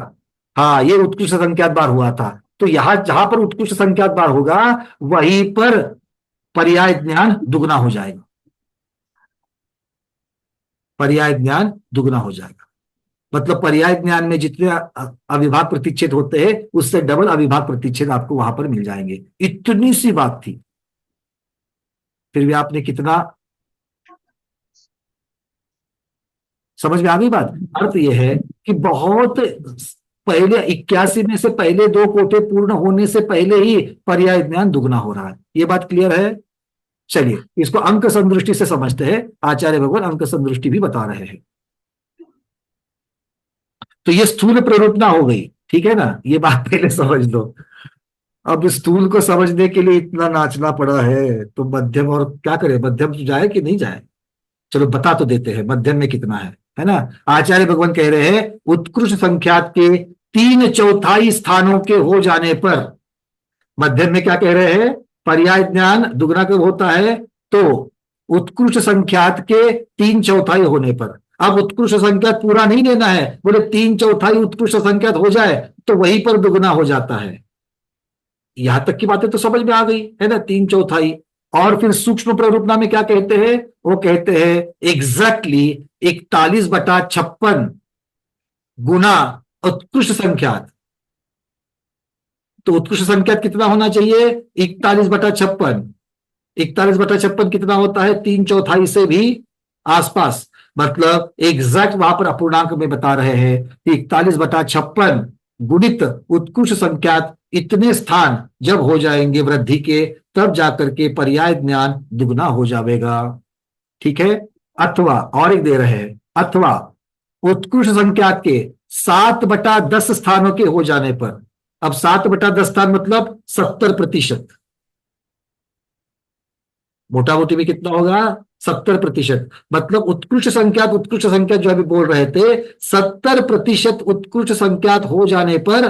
हाँ, ये उत्कृष्ट संख्यात बार हुआ था। तो यहां जहां पर उत्कृष्ट संख्यात बार होगा वहीं पर पर्याय ज्ञान दुगना हो जाएगा। पर्याय ज्ञान दुगना हो जाएगा, मतलब पर्याय ज्ञान में जितने अविभाग प्रतिच्छेद होते हैं उससे डबल अविभाग प्रतिच्छेद आपको वहां पर मिल जाएंगे। इतनी सी बात थी, फिर भी आपने कितना समझ में आ गई बात? अर्थ यह है कि बहुत पहले 81 में से पहले दो कोठे पूर्ण होने से पहले ही पर्याय ज्ञान दुगना हो रहा है। ये बात क्लियर है? चलिए इसको अंक संदृष्टि से समझते हैं। आचार्य भगवान अंक संदृष्टि भी बता रहे हैं। तो ये स्थूल प्ररूपना हो गई, ठीक है ना? ये बात पहले समझ लो। अब स्थूल को समझने के लिए इतना नाचना पड़ा है, तो मध्यम और क्या करे? मध्यम जाए कि नहीं जाए? चलो बता तो देते हैं मध्यम में कितना है ना? आचार्य भगवान कह रहे हैं उत्कृष्ट संख्यात के 3/4 स्थानों के हो जाने पर, मध्यम में क्या कह रहे हैं? पर्याय ज्ञान दुगना कब होता है? तो उत्कृष्ट संख्यात के 3/4 होने पर। अब उत्कृष्ट संख्यात पूरा नहीं लेना है, बोले 3/4 उत्कृष्ट संख्यात हो जाए तो वहीं पर दुगना हो जाता है। यहां तक की बातें तो समझ में आ गई है ना? 3/4। और फिर सूक्ष्म प्ररूपना में क्या कहते हैं? वो कहते हैं एग्जैक्टली 41/56 गुना उत्कृष्ट संख्यात। तो उत्कृष्ट संख्यात कितना होना चाहिए? 41/56। 41/56 कितना होता है? 3/4 से भी आसपास, मतलब एग्जैक्ट वहां पर अपूर्णांक में बता रहे हैं 41/56 गुणित उत्कृष्ट संख्यात इतने स्थान जब हो जाएंगे वृद्धि के, तब जाकर के पर्याय ज्ञान दुगना हो जाएगा, ठीक है? अथवा और एक दे रहे हैं, अथवा उत्कृष्ट संख्यात के 7/10 स्थानों के हो जाने पर। अब 7/10 स्थान मतलब 70%। मोटा मोटी में कितना होगा? 70%। मतलब उत्कृष्ट संख्यात जो अभी बोल रहे थे, 70% उत्कृष्ट संख्यात हो जाने पर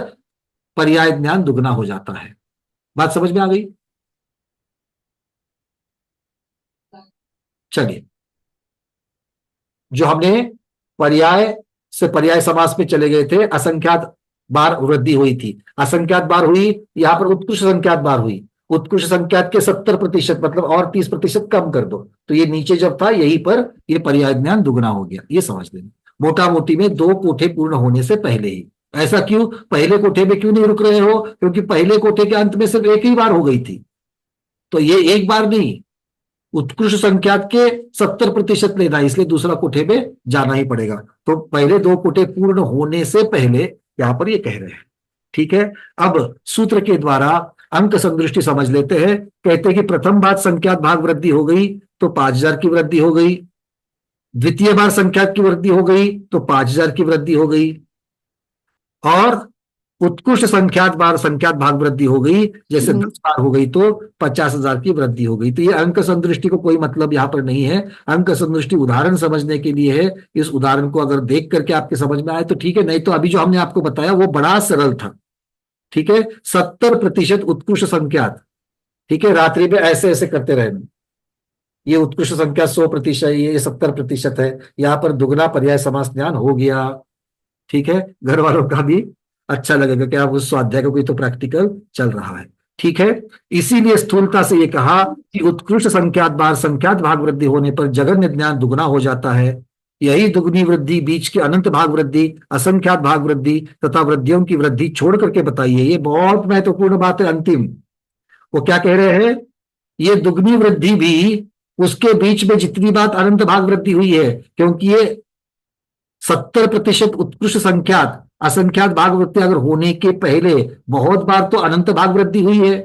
पर्याय ज्ञान दुगना हो जाता है। बात समझ में आ गई? चलिए, जो हमने पर्याय से पर्याय समास में चले गए थे, असंख्यात बार वृद्धि हुई थी, असंख्यात बार हुई, यहां पर उत्कृष्ट संख्यात बार हुई। उत्कृष्ट संख्यात के 70% मतलब और 30% कम कर दो, तो ये नीचे जब था यहीं पर ये पर्याय ज्ञान दुगना हो गया। ये समझ लेना, मोटा मोटी में दो कोठे पूर्ण होने से पहले ही। ऐसा क्यों? पहले कोठे में क्यों नहीं रुक रहे हो? क्योंकि पहले कोठे के अंत में सिर्फ एक ही बार हो गई थी, तो ये एक बार नहीं, उत्कृष्ट संख्यात के 70% लेना, इसलिए दूसरा कोठे में जाना ही पड़ेगा। तो पहले दो कोठे पूर्ण होने से पहले यहां पर ये कह रहे हैं। ठीक है। अब सूत्र के द्वारा अंक संदृष्टि समझ लेते हैं। कहते हैं कि प्रथम बार संख्यात भाग वृद्धि हो गई तो 5000 की वृद्धि हो गई, द्वितीय बार संख्यात की वृद्धि हो गई तो 5000 की वृद्धि हो गई, और उत्कृष्ट संख्यात भाग वृद्धि हो गई, जैसे 10 बार हो गई तो 50,000 की वृद्धि हो गई। तो ये अंक संदृष्टि को कोई मतलब यहां पर नहीं है। अंक संदृष्टि उदाहरण समझने के लिए है। इस उदाहरण को अगर देख करके आपके समझ में आए तो ठीक है, नहीं तो अभी जो हमने आपको बताया वो बड़ा सरल था। ठीक है, 70% उत्कृष्ट संख्यात। ठीक है, रात्रि में ऐसे ऐसे करते रहना। ये उत्कृष्ट संख्या 100%, ये 70% है। यहां पर दुगना पर्याय समास ज्ञान हो गया। ठीक है, घर वालों का भी अच्छा लगेगा कि आप उस स्वाध्याय का कोई तो प्रैक्टिकल चल रहा है। ठीक है, इसीलिए स्थूलता से ये कहा कि उत्कृष्ट संख्यात भाग वृद्धि होने पर जघन्य ज्ञान दुगना हो जाता है। यही दुगनी वृद्धि, बीच के अनंत भाग वृद्धि, असंख्यात भाग वृद्धि तथा वृद्धियों की वृद्धि छोड़ करके बताइए। ये बहुत महत्वपूर्ण बात है। अंतिम वो क्या कह रहे हैं, ये दुगनी वृद्धि भी उसके बीच में जितनी बात अनंत भाग वृद्धि हुई है, क्योंकि ये 70% उत्कृष्ट संख्यात असंख्यात भाग वृद्धि अगर होने के पहले बहुत बार तो अनंत भाग वृद्धि हुई है,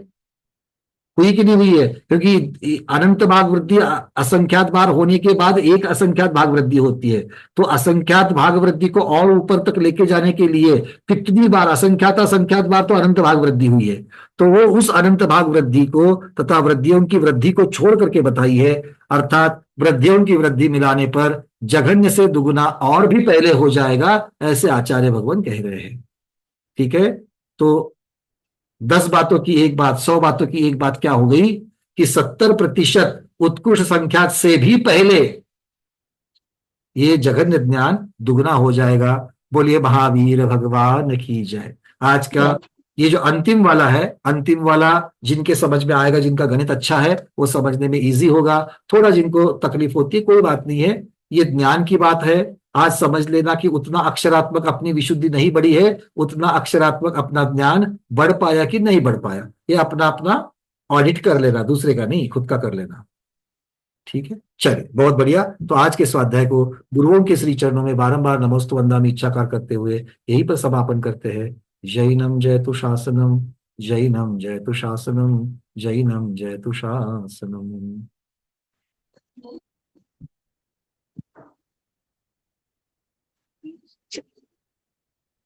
हुई कि नहीं हुई है? क्योंकि अनंत भाग वृद्धि असंख्यात बार होने के बाद एक असंख्यात भाग वृद्धि होती है। तो असंख्यात भाग वृद्धि को और ऊपर तक लेके जाने के लिए कितनी बार असंख्यात बार तो अनंत भाग वृद्धि हुई है। तो वो उस अनंत भाग वृद्धि को तथा वृद्धियों की वृद्धि को छोड़ करके बताई है। अर्थात वृद्धियों की वृद्धि मिलाने पर जघन्य से दुगुना और भी पहले हो जाएगा, ऐसे आचार्य भगवान कह रहे हैं। ठीक है, तो 10 बातों की एक बात, 100 बातों की एक बात क्या हो गई कि 70% उत्कृष्ट संख्यात से भी पहले ये जघन्य ज्ञान दुगना हो जाएगा। बोलिए महावीर भगवान की जय। आज का ये जो अंतिम वाला है, अंतिम वाला जिनके समझ में आएगा, जिनका गणित अच्छा है वो समझने में इजी होगा। थोड़ा जिनको तकलीफ होती है कोई बात नहीं है, ये ज्ञान की बात है। आज समझ लेना कि उतना अक्षरात्मक अपनी विशुद्धि नहीं बढ़ी है, उतना अक्षरात्मक अपना ज्ञान बढ़ पाया कि नहीं बढ़ पाया, ये अपना अपना ऑडिट कर लेना, दूसरे का नहीं, खुद का कर लेना। ठीक है, चलिए बहुत बढ़िया। तो आज के स्वाध्याय को गुरुओं के श्री चरणों में बारंबार नमोस्तु वंदामि इच्छाकार करते हुए यहीं पर समापन करते हैं। जैनम जयतु शासनम, जैनम जयतु शासनम, जैनम जयतु शासनम।